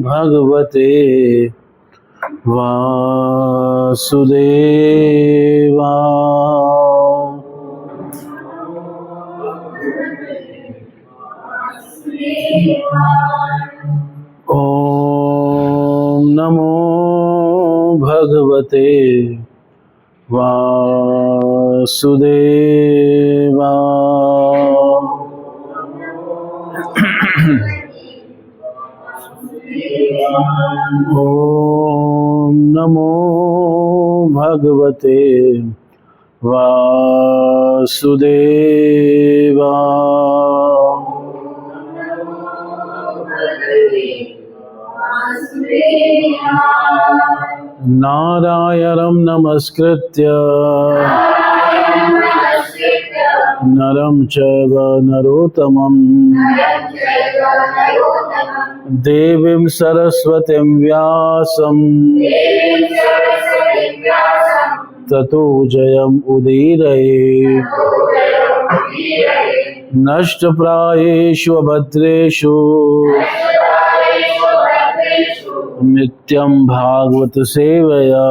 भगवते वासुदेवाय। ओम नमो भगवते वासुदेवाय। ओम नमो भगवते वासुदेवाय। नारायणं नमस्कृत्य नरं चैव नरोत्तमं देवीं सरस्वतीं व्यासं ततो जयम् उदीरये। नष्टप्रायेषु भद्रेषु नित्यं भागवत सेवया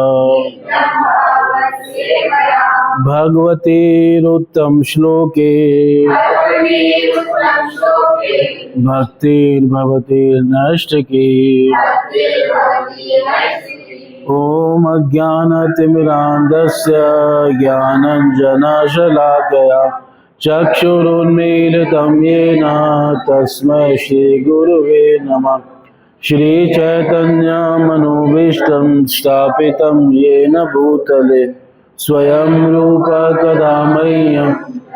भगवतीरुत्तम श्लोके भक्तिर्भवतीर्नष्टके। ॐ अज्ञानतिमिरान्धस्य ज्ञानञ्जनशलाकया चक्षुरुन्मीलितं येन तस्मै श्रीगुरुवे नमः। श्रीचैतन्यमनोभीष्टं स्थापितं येन भूतले स्वयं रूप कदा मह्यं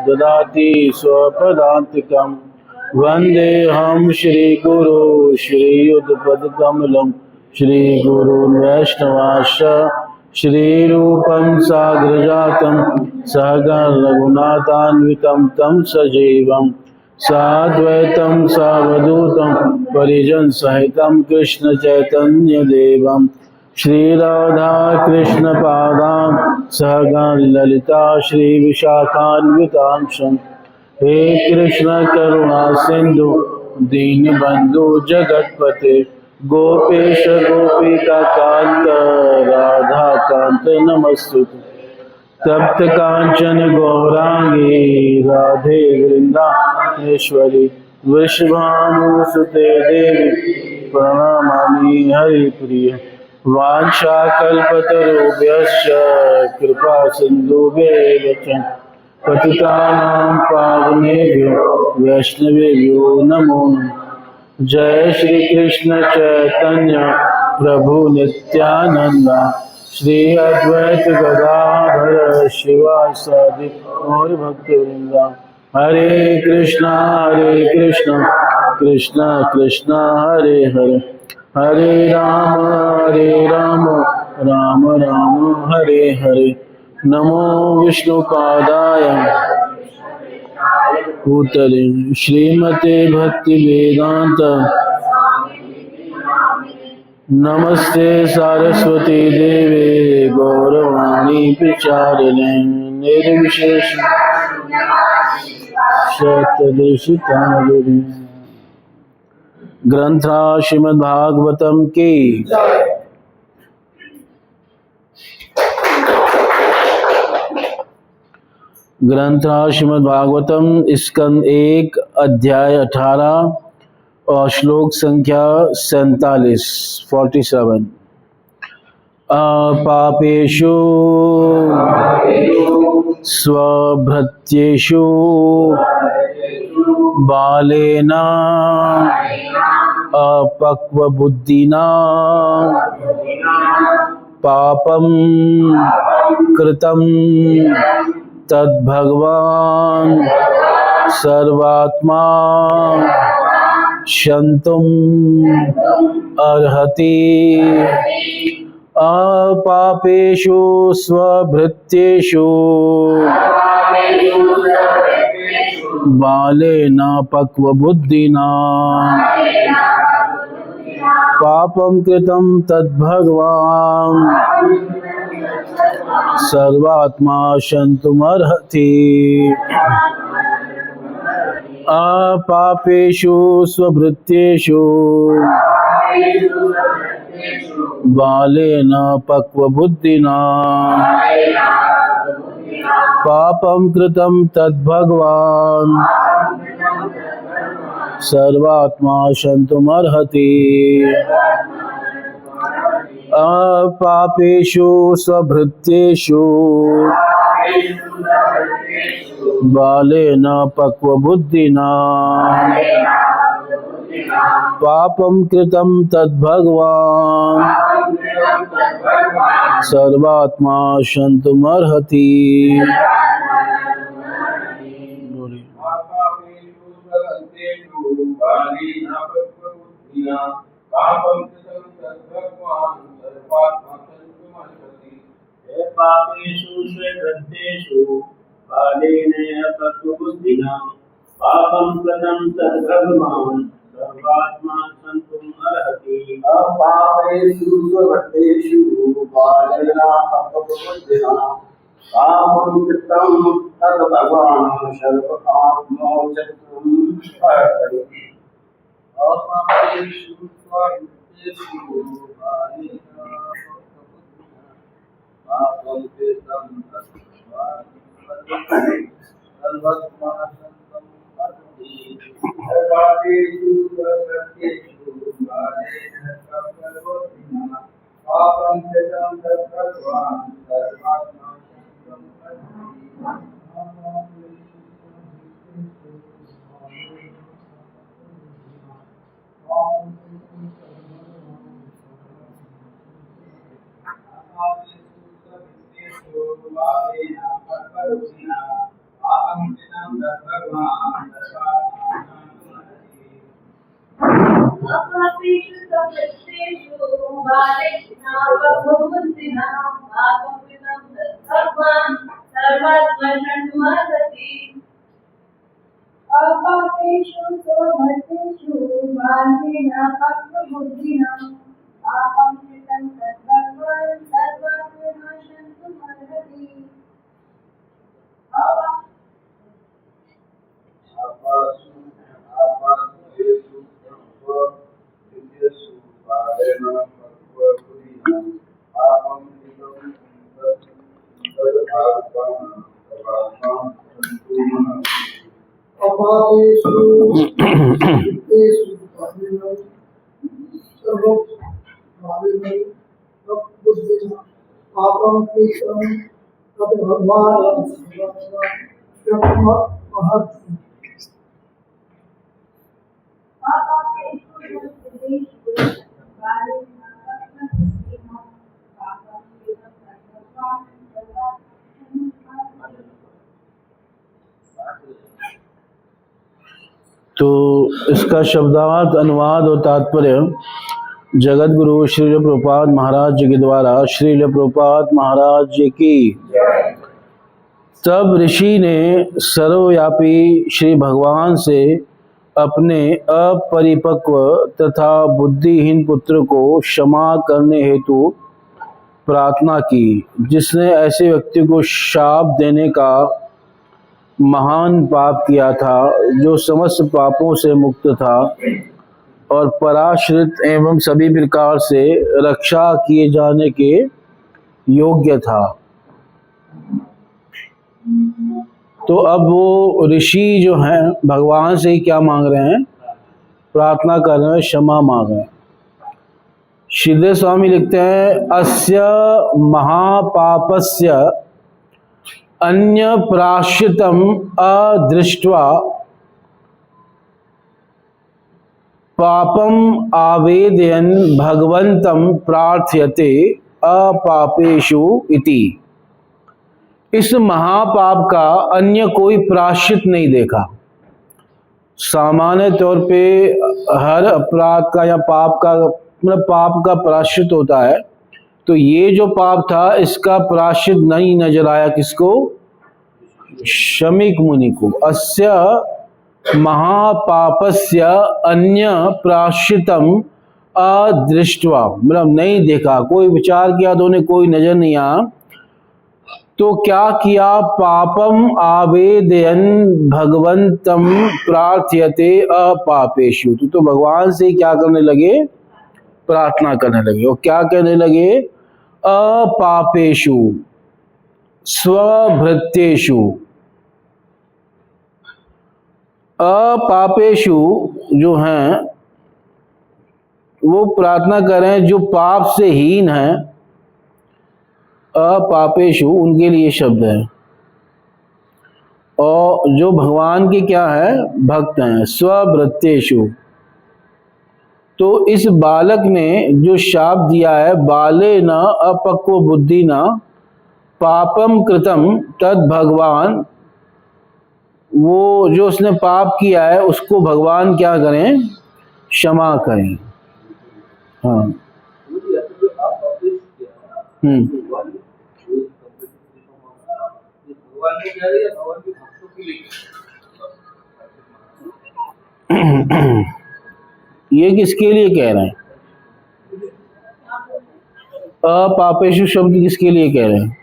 ददाति स्वपदान्तिकं। वन्देऽहं श्रीगुरो श्रीयुतपदकमलं श्रीगुरून् वैष्णवांश्च श्रीरूपं साग्रजातं सहगण रघुनाथान्वितं तं सजीवं साद्वैतं सावधूतं परिजन सहितं कृष्ण चैतन्य देवं श्रीराधा कृष्ण पादां सहगण ललिता श्री विशाखान्वितांशं। हे कृष्ण करुणा सिंधु दीनबंधु जगतपते गोपेश गोपिका कांत राधा कांत नमस्तुते। तप्त कांचन गौरांगी राधे वृंदावनेश्वरी वृषभानुसुते देवी प्रणमामि हरिप्रिय। वाञ्छाकल्पतरुभ्यश्च कृपा सिन्धुभ्येव च पतितानां पावनेभ्यो वैष्णवेभ्यो नमो नमः। जय श्री कृष्ण चैतन्य प्रभु नित्यानंद श्री अद्वैत गदाधर शिवासादि और भक्तवृंद। हरे कृष्णा कृष्णा कृष्णा हरे हरे हरे राम राम राम हरे हरे। नमो विष्णुपादाय भूतले श्रीमते भक्ति वेदांत नमस्ते सरस्वती देवे गौरवाणी प्रचारिणे निर्विशेष शतदेशिकारिणे। ग्रंथा श्रीमद्भागवतम की ग्रंथा श्रीमद्भागवतम स्कंद 1 अध्याय 18 और श्लोक संख्या 47। अपापेषु स्वभृत्येषु बालेन अपक्वबुद्धिना पापं कृतं तद्भगवान् सर्वात्मा क्षन्तुम् अर्हति। अपापेषु स्वभृत्येषु बालेन पक्वबुद्धिना पापं कृतं तद्भगवान् सर्वात्मा क्षन्तुमर्हति। अपापेषु स्वभृत्येषु बालेन पक्वबुद्धिना पापं कृतं तद्भगवान् सर्वात्मा क्षन्तुमर्हति। अपापेषु स्वभृत्येषु बालेन पक्वबुद्धिना पापं कृतं तद्भगवान् सर्वात्मा क्षन्तुमर्हति। पापेषु स्वगृद्धेषु बालेन पक्वबुद्धिना पापं कृतं तद्भगवान् सर्वात्मा क्षन्तुम् अर्हति। अपापेषु स्वगृद्धेषु बालेन पक्वबुद्धिना पापं कृतं तद्भगवान् सर्वात्मा क्षन्तुम् अर्हति। अपापेषु स्वगृद्धेषु बालेन पापं कृतं तद्भगवान् सर्वात्मा क्षन्तुम् अर्हति। अपापेषु स्वगृद्धेषु बालेन पक्वबुद्धिना पापं कृतं तद्भगवान् सर्वात्मा क्षन्तुम् अर्हति। अपापेषु स्वगृद्धेषु बालेन पक्वबुद्धिना पापं कृतं तद्भगवान् सर्वात्मा क्षन्तुम् अर्हति। अपापेषु स्वगृद्धेषु बालेन पक्वबुद्धिना पापं कृतं तद्भगवान् सर्वात्मा क्षन्तुम् अर्हति। तो इसका शब्दार्थ, अनुवाद और तात्पर्य जगत गुरु श्रील प्रभुपाद महाराज जी के द्वारा। श्रील प्रभुपाद महाराज जी की। तब ऋषि ने सर्वव्यापी श्री भगवान से अपने अपरिपक्व तथा बुद्धिहीन पुत्र को क्षमा करने हेतु प्रार्थना की, जिसने ऐसे व्यक्ति को शाप देने का महान पाप किया था, जो समस्त पापों से मुक्त था और पराश्रित एवं सभी प्रकार से रक्षा किए जाने के योग्य था। तो अब वो ऋषि जो हैं भगवान से ही क्या मांग रहे हैं? प्रार्थना कर रहे हैं, क्षमा मांग रहे हैं। श्रीधर स्वामी लिखते हैं, अस्य महापापस्य अन्य प्राश्चितम अदृष्ट्वा पापम आवेदयन भगवंतं प्रार्थयते अपापेषु इति। इस महापाप का अन्य कोई प्राश्चित नहीं देखा। सामान्य तौर पे हर अपराध का या पाप का मतलब पाप का प्राश्चित होता है, तो ये जो पाप था इसका प्राश्चित नहीं नजर आया किसको? शमीक मुनि को। अस्य महापापस्य अन्य प्राश्चितम अदृष्ट्वा, मतलब नहीं देखा, कोई विचार किया तो उन्हें कोई नजर नहीं आया। तो क्या किया? पापम आवेदयन भगवंतं प्रार्थयते अपापेषु। तो भगवान से क्या करने लगे? प्रार्थना करने लगे। और क्या कहने लगे? अपापेषु स्वभृत्येषु। अपापेषु जो हैं वो प्रार्थना कर रहे हैं जो पाप से हीन हैं। अपापेषु उनके लिए शब्द है, और जो भगवान के क्या है? भक्त हैं। स्वभृत्येषु, तो इस बालक ने जो शाप दिया है, बाले न अपक्व बुद्धि न पापम कृतम तद भगवान, वो जो उसने पाप किया है उसको भगवान क्या करें? क्षमा करें। हाँ। भगवान को कह रही है, भगवान के भक्तों के लिए। ये किसके लिए कह रहे हैं? अपापेषु शब्द किसके लिए कह रहे हैं?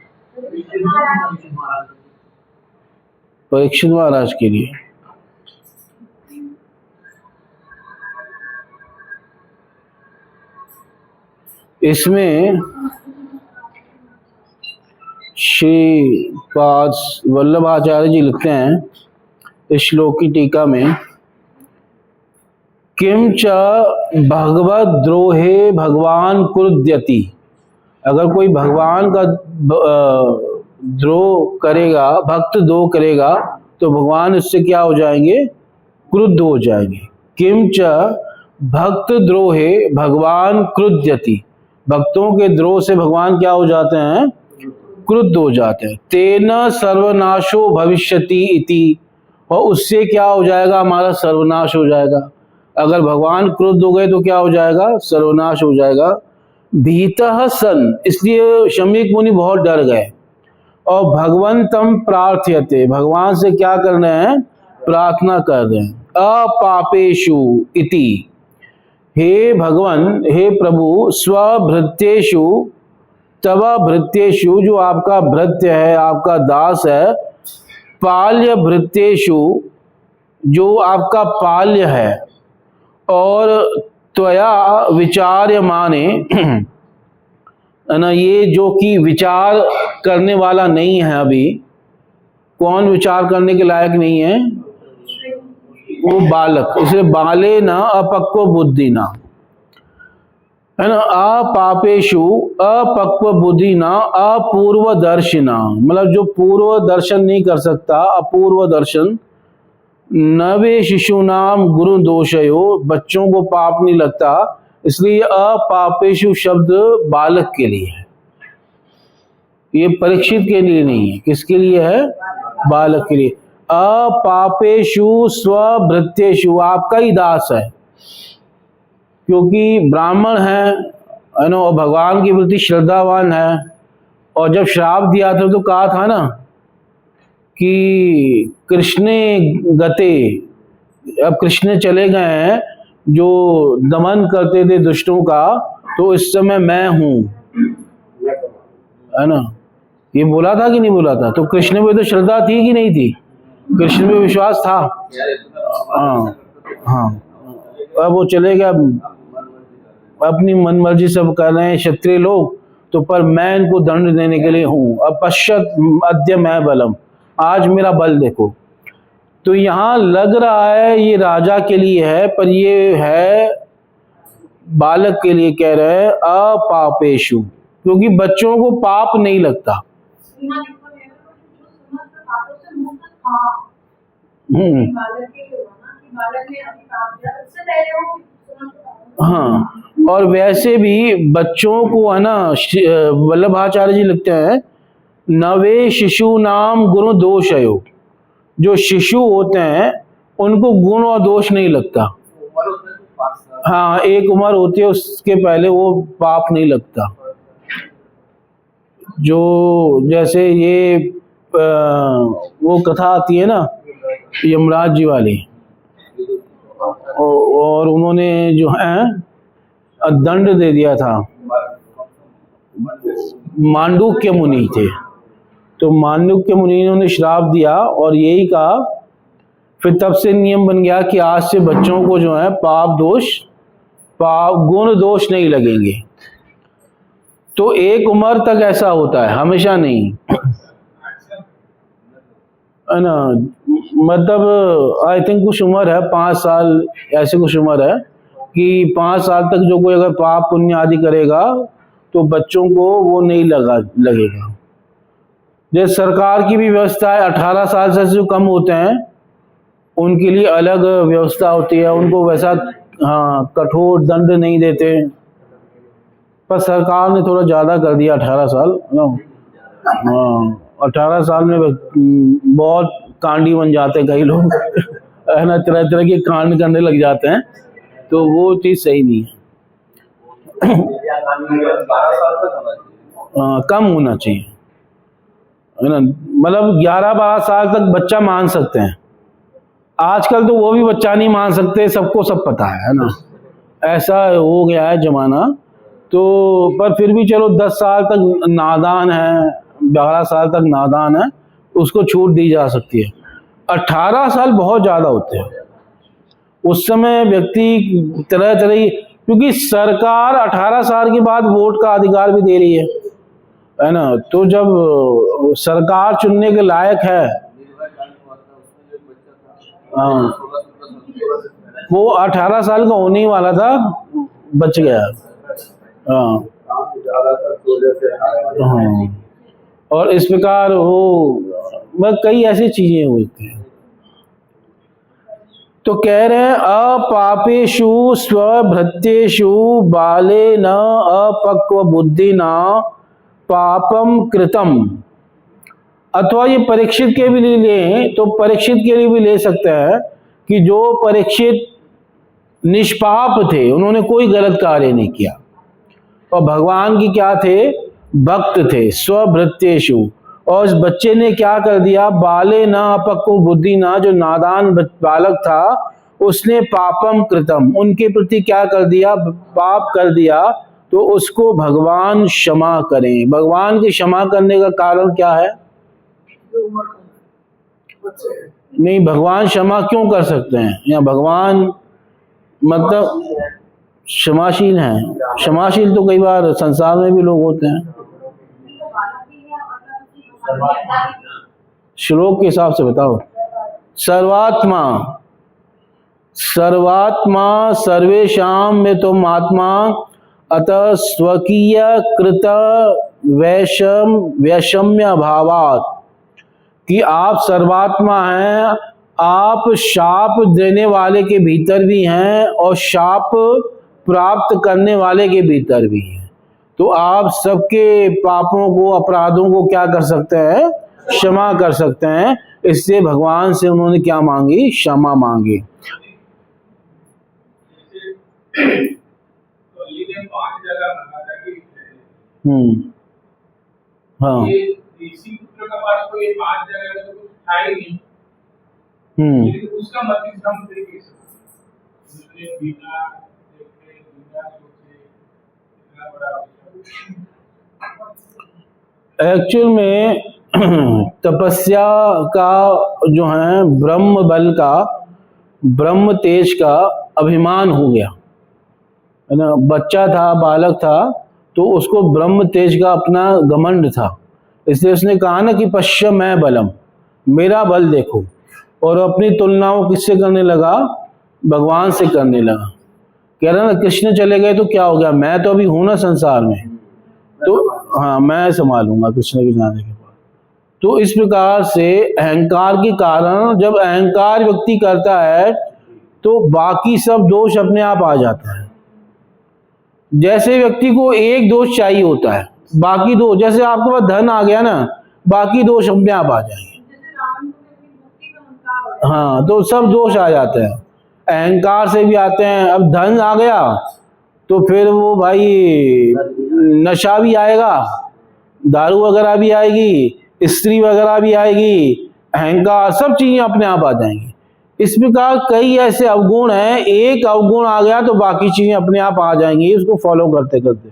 परीक्षित महाराज के लिए। इसमें श्री पाद वल्लभाचार्य जी लिखते हैं इस श्लोक की टीका में, किम च भगवद द्रोहे भगवान क्रुध्यति। अगर कोई भगवान का द्रोह करेगा, भक्त द्रोह करेगा, तो भगवान उससे क्या हो जाएंगे? क्रुद्ध हो जाएंगे। किम च भक्त द्रोहे भगवान क्रुध्यति। भक्तों के द्रोह से भगवान क्या हो जाते हैं? क्रुद्ध हो जाते हैं। तेन सर्वनाशो भविष्यति इति, और उससे क्या हो जाएगा? हमारा सर्वनाश हो जाएगा। अगर भगवान क्रुद्ध हो गए तो क्या हो जाएगा? सर्वनाश हो जाएगा। भीतः सन, इसलिए शमीक मुनि बहुत डर गए और भगवंतम प्रार्थयते, भगवान से क्या कर रहे हैं? प्रार्थना कर रहे हैं। अपापेषु इति, हे भगवान, हे प्रभु, स्वभृत्येषु तव भृत्येषु, जो आपका भृत्य है, आपका दास है, पाल्य भृत्येषु, जो आपका पाल्य है, और त्वया विचार्य माने, ना, ये जो कि विचार करने वाला नहीं है अभी। कौन विचार करने के लायक नहीं है? वो बालक। इसलिए बाले न अपक्व बुद्धि ना, है ना। अपापेषु अपक्व बुद्धि ना अपूर्व दर्शिना, मतलब जो पूर्व दर्शन नहीं कर सकता, अपूर्व दर्शन। नवे शिशु नाम गुरु दोषयो, बच्चों को पाप नहीं लगता, इसलिए अपापेषु शब्द बालक के लिए है, ये परीक्षित के लिए नहीं है। किसके लिए है? बालक के लिए। अपापेषु स्वभृत्येषु, आपका ही दास है, क्योंकि ब्राह्मण है ना, और भगवान के प्रति श्रद्धावान है। और जब श्राप दिया था तो कहा था ना कि कृष्णे गते, अब कृष्ण चले गए हैं जो दमन करते थे दुष्टों का, तो इस समय मैं हूं, है ना। ये बोला था कि नहीं बोला था? तो कृष्ण पे तो श्रद्धा थी कि नहीं थी? कृष्ण पे विश्वास था। हाँ हाँ। अब वो चले गया, अपनी मन मर्जी सब कर रहे हैं क्षत्रिय लोग, तो पर मैं इनको दंड देने के लिए हूं। अब पश्चात अद्य मैं बलम, आज मेरा बल देखो। तो यहाँ लग रहा है ये राजा के लिए है, पर ये है बालक के लिए कह रहे हैं अपापेषु, क्योंकि बच्चों को पाप नहीं लगता। हाँ, और वैसे भी बच्चों को, है ना, वल्लभाचार्य जी लिखते हैं, नवे शिशु नाम गुण दोषयो, जो शिशु होते हैं उनको गुण और दोष नहीं लगता। हाँ, एक उम्र होती है, उसके पहले वो पाप नहीं लगता। जो जैसे ये वो कथा आती है ना यमराज जी वाली, और उन्होंने जो है दंड दे दिया था, मांडूक्य मुनि थे, तो मांडूक्य मुनि ने उन्हें श्राप दिया और यही कहा, फिर तब से नियम बन गया कि आज से बच्चों को जो है गुण दोष नहीं लगेंगे। तो एक उम्र तक ऐसा होता है, हमेशा नहीं, है ना। मतलब आई थिंक कुछ उम्र है, 5 साल ऐसे कुछ उम्र है कि 5 साल तक जो कोई अगर पाप पुण्य आदि करेगा तो बच्चों को वो नहीं लगेगा। जैसे सरकार की भी व्यवस्था है, 18 साल से जो कम होते हैं उनके लिए अलग व्यवस्था होती है, उनको वैसा हाँ कठोर दंड नहीं देते, पर सरकार ने थोड़ा ज़्यादा कर दिया 18 साल ना। हाँ 18 साल में बहुत कांडी बन जाते हैं कई लोग है ना, तरह तरह के कांड करने लग जाते हैं, तो वो चीज़ सही नहीं है। 12 साल तक होना चाहिए। कम होना चाहिए, है ना। मतलब 11-12 साल तक बच्चा मान सकते हैं, आजकल तो वो भी बच्चा नहीं मान सकते, सबको सब पता है ना, ऐसा हो गया है जमाना। तो पर फिर भी चलो 10 साल तक नादान है, 12 साल तक नादान है, उसको छूट दी जा सकती है। 18 साल बहुत ज़्यादा होते हैं, उस समय व्यक्ति तरह तरह की, क्योंकि सरकार 18 साल के बाद वोट का अधिकार भी दे रही है ना। तो जब सरकार चुनने के लायक है, हाँ वो 18 साल का होने ही वाला था, बच गया। हाँ हाँ, और इस प्रकार वो कई ऐसी चीजें होती हैं। तो कह रहे हैं अपापेषु स्वभृत्येषु बाले न अपक्व बुद्धि न पापम कृतम। अथवा ये परीक्षित के भी लिए लें तो परीक्षित के लिए भी ले सकते हैं कि जो परीक्षित निष्पाप थे, उन्होंने कोई गलत कार्य नहीं किया और भगवान की क्या थे, भक्त थे, स्वभृत्येषु। और इस बच्चे ने क्या कर दिया, बाले न अपक्व बुद्धि ना, जो नादान बालक था उसने पापम कृतम, उनके प्रति क्या कर दिया, पाप कर दिया, तो उसको भगवान क्षमा करें। भगवान की क्षमा करने का कारण क्या है? नहीं, भगवान क्षमा क्यों कर सकते हैं, या भगवान मतलब क्षमाशील हैं। क्षमाशील तो कई बार संसार में भी लोग होते हैं। श्लोक के हिसाब से बताओ। सर्वात्मा, सर्वात्मा सर्वेषां में तुम आत्मा, अतः स्वकीय कृत वैषम्य भावात्, कि आप सर्वात्मा हैं, आप शाप देने वाले के भीतर भी हैं और शाप प्राप्त करने वाले के भीतर भी हैं। तो आप सबके पापों को, अपराधों को क्या कर सकते हैं, क्षमा कर सकते हैं। इससे भगवान से उन्होंने क्या मांगी, क्षमा मांगी। तो ये 5 जगह बताया कि हाँ ये ऋषि पुत्र का पास तो ये 5 जगह में तो कुछ था ही नहीं, लेकिन उसका मतलब हम तरीके से उसने बिना देखे बिना सोचे इतना बड़ा एक्चुअल में तपस्या का जो है, ब्रह्म बल का, ब्रह्म तेज का अभिमान हो गया, है ना। बच्चा था, बालक था, तो उसको ब्रह्म तेज का अपना घमंड था, इसलिए उसने कहा ना कि पश्य मैं बलम, मेरा बल देखो, और अपनी तुलना वो किससे करने लगा, भगवान से करने लगा। कह रहा ना कृष्ण चले गए तो क्या हो गया, मैं तो अभी हूं ना संसार में, तो हाँ मैं संभालूंगा कृष्ण के जाने के बाद। तो इस प्रकार से अहंकार के कारण, जब अहंकार व्यक्ति करता है तो बाकी सब दोष अपने आप आ जाता है। जैसे व्यक्ति को एक दोष चाहिए होता है, बाकी दो, जैसे आपके पास धन आ गया ना, बाकी दोष अपने आप आ जाएंगे। हाँ, तो सब दोष आ जाते हैं, अहंकार से भी आते हैं। अब धन आ गया तो फिर वो भाई नशा भी आएगा, दारू वगैरह भी आएगी, स्त्री वगैरह भी आएगी, अहंकार, सब चीजें अपने आप आ जाएंगी। इस प्रकार कई ऐसे अवगुण हैं, एक अवगुण आ गया तो बाकी चीजें अपने आप आ जाएंगी, उसको फॉलो करते करते।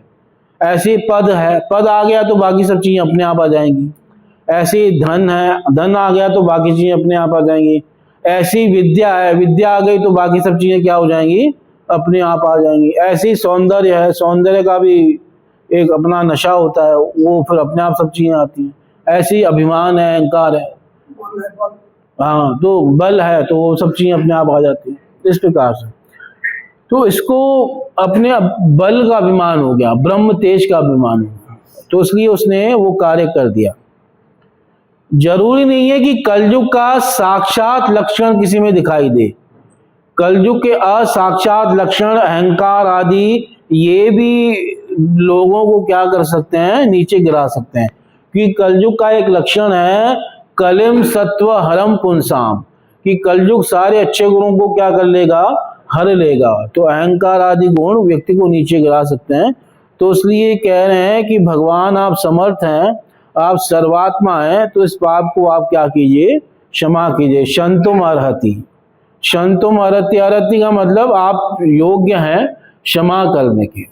ऐसे पद है, पद आ गया तो बाकी सब चीजें अपने आप आ जाएंगी। ऐसे धन है, धन आ गया तो बाकी चीजें अपने आप आ जाएंगी। ऐसी विद्या है, विद्या आ गई तो बाकी सब चीजें क्या हो जाएंगी, अपने आप आ जाएंगी। ऐसे ही सौंदर्य है, सौंदर्य का भी एक अपना नशा होता है, वो फिर अपने आप सब चीजें आती हैं। ऐसे ही अभिमान है, अहंकार है, हाँ, तो बल है तो वो सब चीजें अपने आप आ जाती हैं। इस प्रकार से तो इसको अपने बल का अभिमान हो गया, ब्रह्म तेज का अभिमान हो गया, तो इसलिए उसने वो कार्य कर दिया। जरूरी नहीं है कि कलयुग का साक्षात लक्षण किसी में दिखाई दे। कलयुग के असाक्षात लक्षण, अहंकार आदि, ये भी लोगों को क्या कर सकते हैं, नीचे गिरा सकते हैं। क्योंकि कलयुग का एक लक्षण है कलिम सत्व हरम पुंसाम, कि कलयुग सारे अच्छे गुणों को क्या कर लेगा, हर लेगा। तो अहंकार आदि गुण व्यक्ति को नीचे गिरा सकते हैं। तो इसलिए कह रहे हैं कि भगवान आप समर्थ हैं, आप सर्वात्मा हैं, तो इस पाप को आप क्या कीजिए, क्षमा कीजिए। शंतुम अर्हति, शंतुम अर्हति, अर्हति का मतलब आप योग्य हैं क्षमा करने के।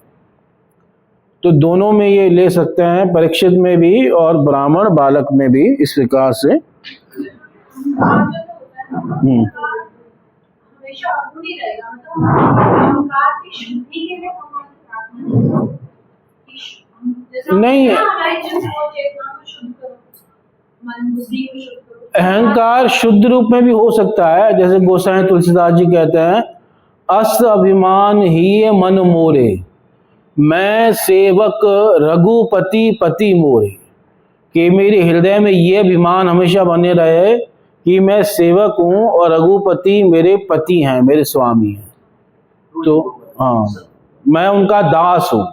तो दोनों में ये ले सकते हैं, परीक्षित में भी और ब्राह्मण बालक में भी, इस प्रकार से। हमेशा अधूरी रहेगा, मतलब अहंकार की शुद्धि के लिए भगवान से प्रार्थना नहीं, हमारी चेतना को शुद्ध करो, मन बुद्धि को शुद्ध करो। अहंकार शुद्ध रूप में भी हो सकता है, जैसे गोसाई तुलसीदास जी कहते हैं, अस अभिमान ही मन मोरे, मैं सेवक रघुपति पति मोरे, कि मेरे हृदय में ये अभिमान हमेशा बने रहे कि मैं सेवक हूं और रघुपति मेरे पति हैं, मेरे स्वामी हैं। तो हाँ, मैं उनका दास हूँ।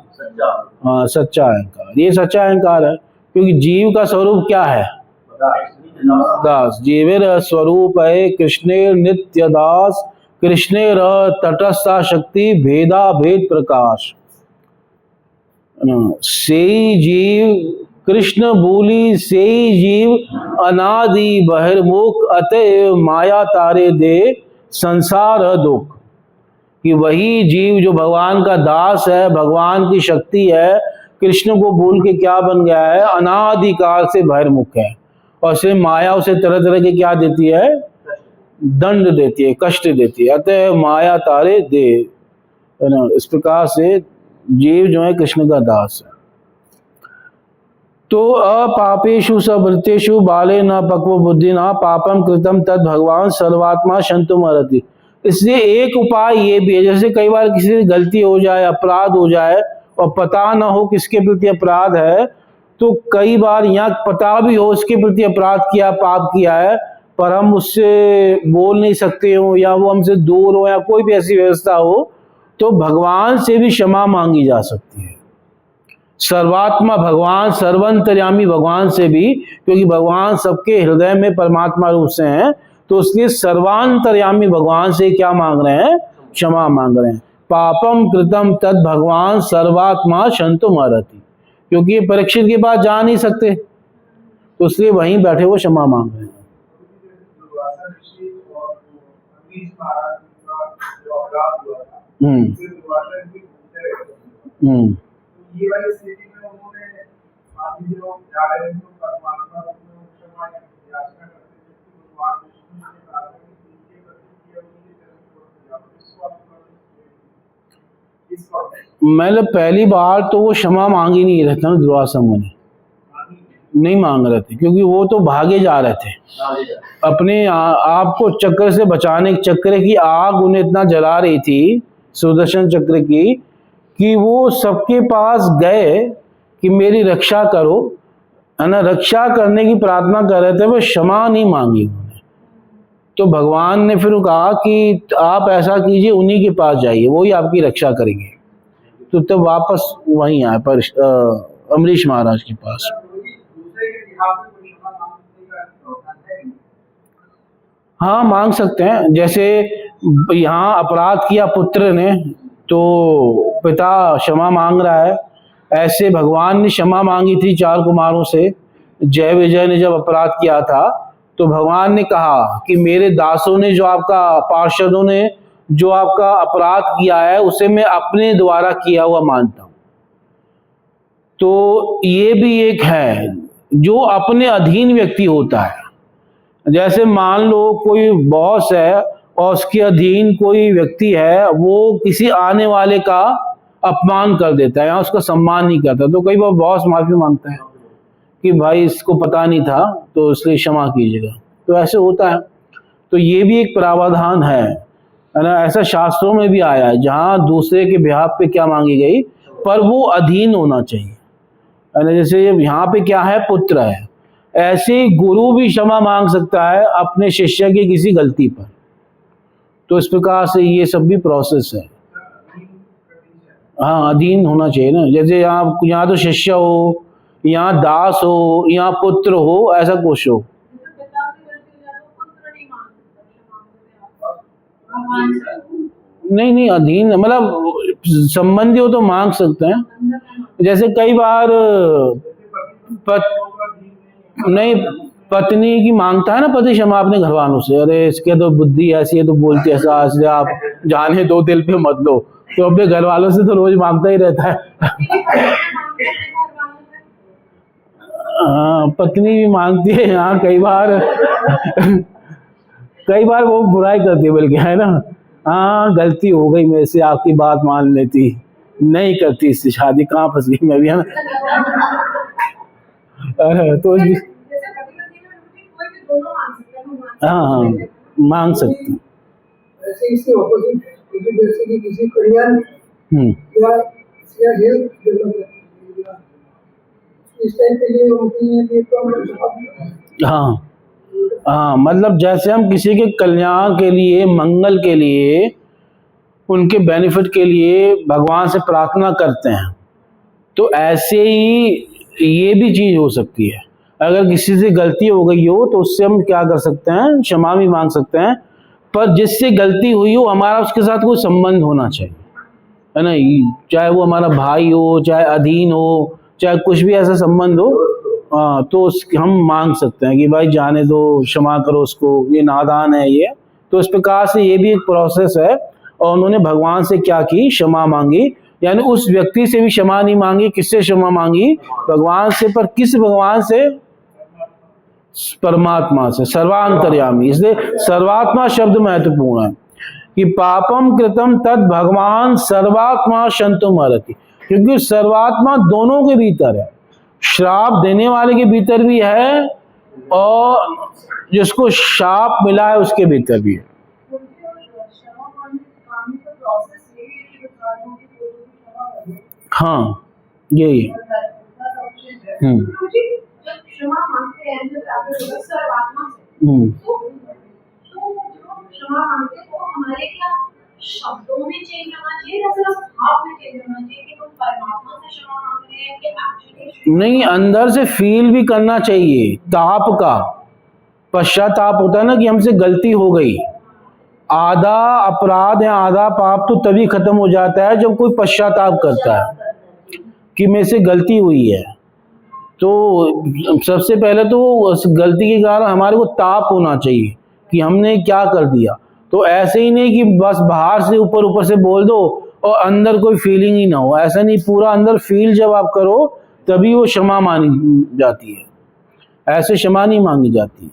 हाँ, सच्चा अहंकार, ये सच्चा अहंकार है, क्योंकि जीव का स्वरूप क्या है, दास। जीवेर स्वरूप है कृष्णेर नित्य दास, कृष्णेर तटस्था शक्ति भेदा भेद प्रकाश। सेई जीव कृष्ण बोली, सेई जीव अनादि बहिर्मुख, अतएव माया तारे दे संसार दुख। कि वही जीव जो भगवान का दास है, भगवान की शक्ति है, कृष्ण को बोल के क्या बन गया है, अनादिकाल से बहिर्मुख है, और से माया उसे तरह तरह के क्या देती है, दंड देती है, कष्ट देती है। अतः माया तारे दे, है ना। इस प्रकार से जीव जो है कृष्ण का दास है। तो अपापेषु सवृत्तेषु बाले न पक्व बुद्धि न पापम कृतम तद भगवान सर्वात्मा शंतुम अर्हति। इसलिए एक उपाय ये भी है, जैसे कई बार किसी से गलती हो जाए, अपराध हो जाए और पता ना हो किसके प्रति अपराध है, तो कई बार यहाँ पता भी हो इसके प्रति अपराध किया, पाप किया है, पर हम उससे बोल नहीं सकते हो, या वो हमसे दूर हो, या कोई भी ऐसी व्यवस्था हो, तो भगवान से भी क्षमा मांगी जा सकती है। सर्वात्मा भगवान, सर्वंतर्यामी भगवान से भी, क्योंकि भगवान सबके हृदय में परमात्मा रूप से हैं, तो इसलिए सर्वांतर्यामी भगवान से क्या मांग रहे हैं, क्षमा मांग रहे हैं। पापम कृतम तद भगवान सर्वात्मा शंतुम अर्हति, क्योंकि ये परीक्षित के पास जा नहीं सकते, तो इसलिए वहीं बैठे वो क्षमा मांग रहे हैं। ये वाली स्थिति में उन्होंने आदि जो जा रहे हैं तो परमात्मा को क्षमा याचना करते थे कि भगवान विष्णु ने कहा कि उनके प्रति किया उनके चरण छोड़ जाओ। इसको मतलब पहली बार तो वो क्षमा मांग ही नहीं रहे थे ना, दुर्वासा मुनि नहीं मांग रहे थे, क्योंकि वो तो भागे जा रहे थे, अपने आप को चक्र से बचाने, चक्र की आग उन्हें इतना जला रही थी, सुदर्शन चक्र की, कि वो सबके पास गए कि मेरी रक्षा करो, है ना, रक्षा करने की प्रार्थना कर रहे थे, वो क्षमा नहीं मांगी उन्होंने। तो भगवान ने फिर कहा कि आप ऐसा कीजिए, उन्हीं के पास जाइए, वही आपकी रक्षा करेंगे। तो तब वापस वहीं आए पर अम्बरीश महाराज के पास। हाँ, मांग सकते हैं। जैसे यहाँ अपराध किया पुत्र ने, तो पिता क्षमा मांग रहा है, ऐसे भगवान ने क्षमा मांगी थी 4 कुमारों से। जय विजय ने जब अपराध किया था, तो भगवान ने कहा कि मेरे दासों ने, जो आपका पार्षदों ने जो आपका अपराध किया है, उसे मैं अपने द्वारा किया हुआ मानता हूं। तो ये भी एक है जो अपने अधीन व्यक्ति होता है। जैसे मान लो कोई बॉस है और उसके अधीन कोई व्यक्ति है, वो किसी आने वाले का अपमान कर देता है या उसका सम्मान नहीं करता, तो कई बार बॉस माफी मांगता है कि भाई इसको पता नहीं था तो इसलिए क्षमा कीजिएगा। तो ऐसे होता है। तो ये भी एक प्रावधान है ना, ऐसा शास्त्रों में भी आया है, जहाँ दूसरे के बिहाफ पे क्या मांगी गई, पर वो अधीन होना चाहिए, है ना। जैसे यहाँ पे क्या है, पुत्र है, ऐसे ही गुरु भी क्षमा मांग सकता है अपने शिष्य की किसी गलती पर। तो इस प्रकार से ये सब भी प्रोसेस है। हाँ, अधीन होना चाहिए ना। जैसे यहाँ तो शिष्य हो, यहाँ दास हो, यहाँ पुत्र हो, ऐसा कुछ हो। जैसे पिता की गलती हो जाए तो पुत्र नहीं मान सकता क्षमा करने, आप मान सकते नहीं नहीं, अधीन मतलब संबंधी हो तो मांग सकते हैं। अंदर में मान जैसे कई बार नहीं, पत्नी की मांगता है ना पति क्षमा अपने घर वालों से, अरे इसके तो बुद्धि ऐसी है, तो बोलती है ऐसा, इसलिए आप जाने दो, दिल पे मत लो। तो अपने घर वालों से तो रोज मांगता ही रहता है। हाँ, पत्नी भी मांगती है। हाँ, कई बार वो बुराई करती है बल्कि, है ना। हाँ, गलती हो गई मेरे से, आपकी बात मान लेती, नहीं करती इससे शादी, कहाँ फंस गई मैं भी, है ना। तो जैसे पति-पत्नी में कोई भी दोनों मान सकते हैं, मान हाँ हाँ, मांग सकते हैं। ऐसे इसके ऑपोजिट है, क्योंकि जैसे कि किसी कल्याण हम्म, या हेल्थ डेवलपमेंट या इस टाइप के लिए उनकी ये तो हाँ हाँ, मतलब जैसे हम किसी के कल्याण के लिए, मंगल के लिए, उनके बेनिफिट के लिए भगवान से प्रार्थना करते हैं, तो ऐसे ही ये भी चीज हो सकती है। अगर किसी से गलती हो गई हो तो उससे हम क्या कर सकते हैं, क्षमा भी मांग सकते हैं, पर जिससे गलती हुई हो हमारा उसके साथ कोई संबंध होना चाहिए, है ना। चाहे वो हमारा भाई हो, चाहे अधीन हो, चाहे कुछ भी ऐसा संबंध हो, हाँ, तो हम मांग सकते हैं कि भाई जाने दो, क्षमा करो उसको, ये नादान है ये। तो इस प्रकार से ये भी एक प्रोसेस है। और उन्होंने भगवान से क्या की, क्षमा मांगी, यानी उस व्यक्ति से भी क्षमा नहीं मांगी। किससे क्षमा मांगी, भगवान से। पर किस भगवान से, परमात्मा से, सर्वांतर्यामी। इसलिए सर्वात्मा शब्द महत्वपूर्ण है कि पापम कृतम तद भगवान सर्वात्मा शंतुम हरति, क्योंकि सर्वात्मा दोनों के भीतर है, श्राप देने वाले के भीतर भी है और जिसको शाप मिला है उसके भीतर भी है। हाँ, यही है। जब क्षमा मांगते हैं जब सर्वात्मा से, तो जो क्षमा मांगते हैं वो हमारे क्या शब्दों में चेंज होना चाहिए या सिर्फ भाव में चेंज होना चाहिए कि हम परमात्मा से क्षमा मांग रहे हैं कि एक्चुअली नहीं, अंदर से फील भी करना चाहिए ताप का। पश्चाताप होता है ना कि हमसे गलती हो गई। आधा अपराध या आधा पाप तो तभी खत्म हो जाता है जब कोई पश्चाताप करता है कि मेरे से गलती हुई है। तो सबसे पहले तो उस गलती के कारण हमारे को ताप होना चाहिए कि हमने क्या कर दिया। तो ऐसे ही नहीं कि बस बाहर से ऊपर से बोल दो और अंदर कोई फीलिंग ही ना हो, ऐसा नहीं। पूरा अंदर फील जब आप करो तभी वो क्षमा मानी जाती है, ऐसे क्षमा नहीं मांगी जाती है।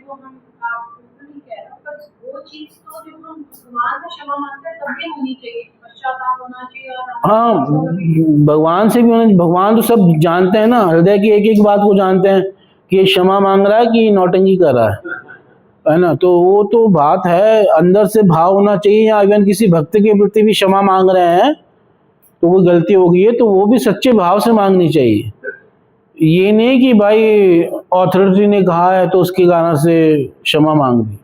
वो हम आप बिल्कुल नहीं कह रहे, पर वो चीज तो जब हम भगवान से क्षमा मांगते हैं तब भी होनी चाहिए, पश्चाताप होना चाहिए। और हाँ, भगवान से भी होना। भगवान तो सब जानते हैं ना, हृदय की एक एक बात को जानते हैं कि ये क्षमा मांग रहा है कि नौटंकी कर रहा है ना। तो वो तो बात है, अंदर से भाव होना चाहिए। या इवन किसी भक्त के प्रति भी क्षमा मांग रहे हैं तो वो गलती हो गई है तो वो भी सच्चे भाव से मांगनी चाहिए। ये नहीं कि भाई अथॉरिटी ने कहा है तो उसके कारण से क्षमा मांग दी।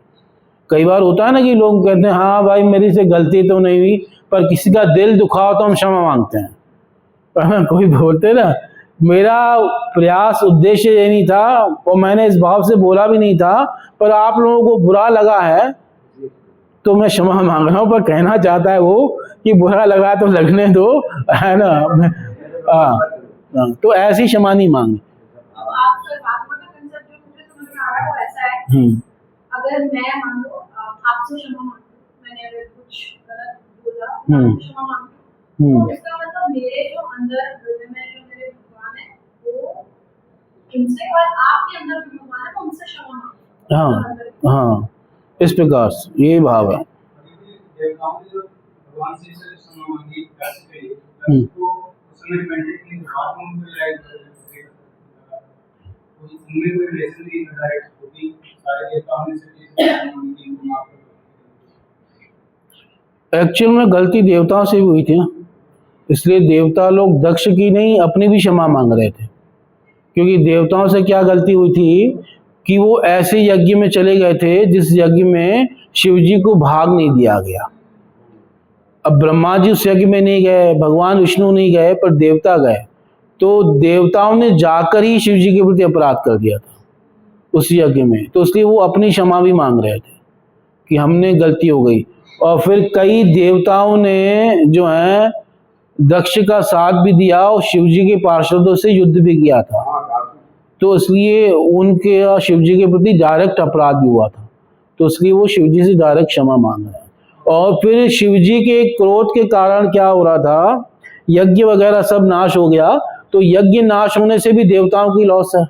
कई बार होता है ना कि लोग कहते हैं हाँ भाई मेरी से गलती तो नहीं हुई, पर किसी का दिल दुखा हो तो हम क्षमा मांगते हैं। पर कोई बोलते ना मेरा प्रयास उद्देश्य ये नहीं था और मैंने इस भाव से बोला भी नहीं था, पर आप लोगों को बुरा लगा है तो मैं क्षमा मांग रहा हूँ। पर कहना चाहता है वो कि बुरा लगा तो लगने दो, है ना। हाँ, तो ऐसी क्षमा नहीं मांगी। अब आप परमात्मा का कंसेप्ट जो मुझे समझ में आ रहा है वो ऐसा है, अगर मैं मान लो आपसे क्षमा मांगती हूँ, मैंने अगर कुछ गलत बोला तो मैं क्षमा मांगती हूँ, तो इसका मतलब मेरे जो अंदर हृदय में जो मेरे भगवान है वो उनसे, और आपके अंदर जो भगवान है वो उनसे क्षमा मांगते हैं। हाँ हाँ, इस प्रकार से यही भाव है। देवताओं ने जो भगवान से क्षमा मांगी दक्ष के लिए, हम्म। दक्ष को उस समय डिपेंडेंट नहीं था, बाद में उनको रियलाइज हुआ तो उनमें कोई रिलेशन नहीं था डायरेक्ट, क्योंकि सारे देवताओं ने से मांगी उनको माफ कर। एक्चुअल में गलती देवताओं से भी हुई थी ना, इसलिए देवता लोग दक्ष की नहीं अपनी भी क्षमा मांग रहे थे। क्योंकि देवताओं से क्या गलती हुई थी कि वो ऐसे यज्ञ में चले गए थे जिस यज्ञ में शिव जी को भाग नहीं दिया गया। अब ब्रह्मा जी उस यज्ञ में नहीं गए, भगवान विष्णु नहीं गए, पर देवता गए, तो देवताओं ने जाकर ही शिव जी के प्रति अपराध कर दिया था उस यज्ञ में। तो इसलिए वो अपनी क्षमा भी मांग रहे थे कि हमने गलती हो गई। और फिर कई देवताओं ने जो है दक्ष का साथ भी दिया और शिव जी के पार्षदों से युद्ध भी किया था, तो इसलिए उनके शिव जी के प्रति डायरेक्ट अपराध भी हुआ था, तो इसलिए वो शिव जी से डायरेक्ट क्षमा मांग रहे हैं। और फिर शिव जी के क्रोध के कारण क्या हो रहा था, यज्ञ वगैरह सब नाश हो गया, तो यज्ञ नाश होने से भी देवताओं की लॉस है,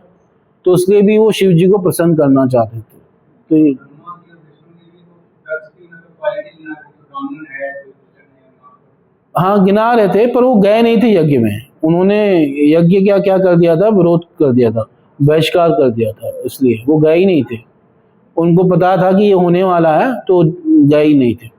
तो इसलिए भी वो शिव जी को प्रसन्न करना चाहते थे। तो ये हाँ गिना रहे थे, पर वो गए नहीं थे यज्ञ में। उन्होंने यज्ञ क्या क्या कर दिया था, विरोध कर दिया था, बहिष्कार कर दिया था, इसलिए वो गए ही नहीं थे। उनको पता था कि ये होने वाला है, तो गए ही नहीं थे।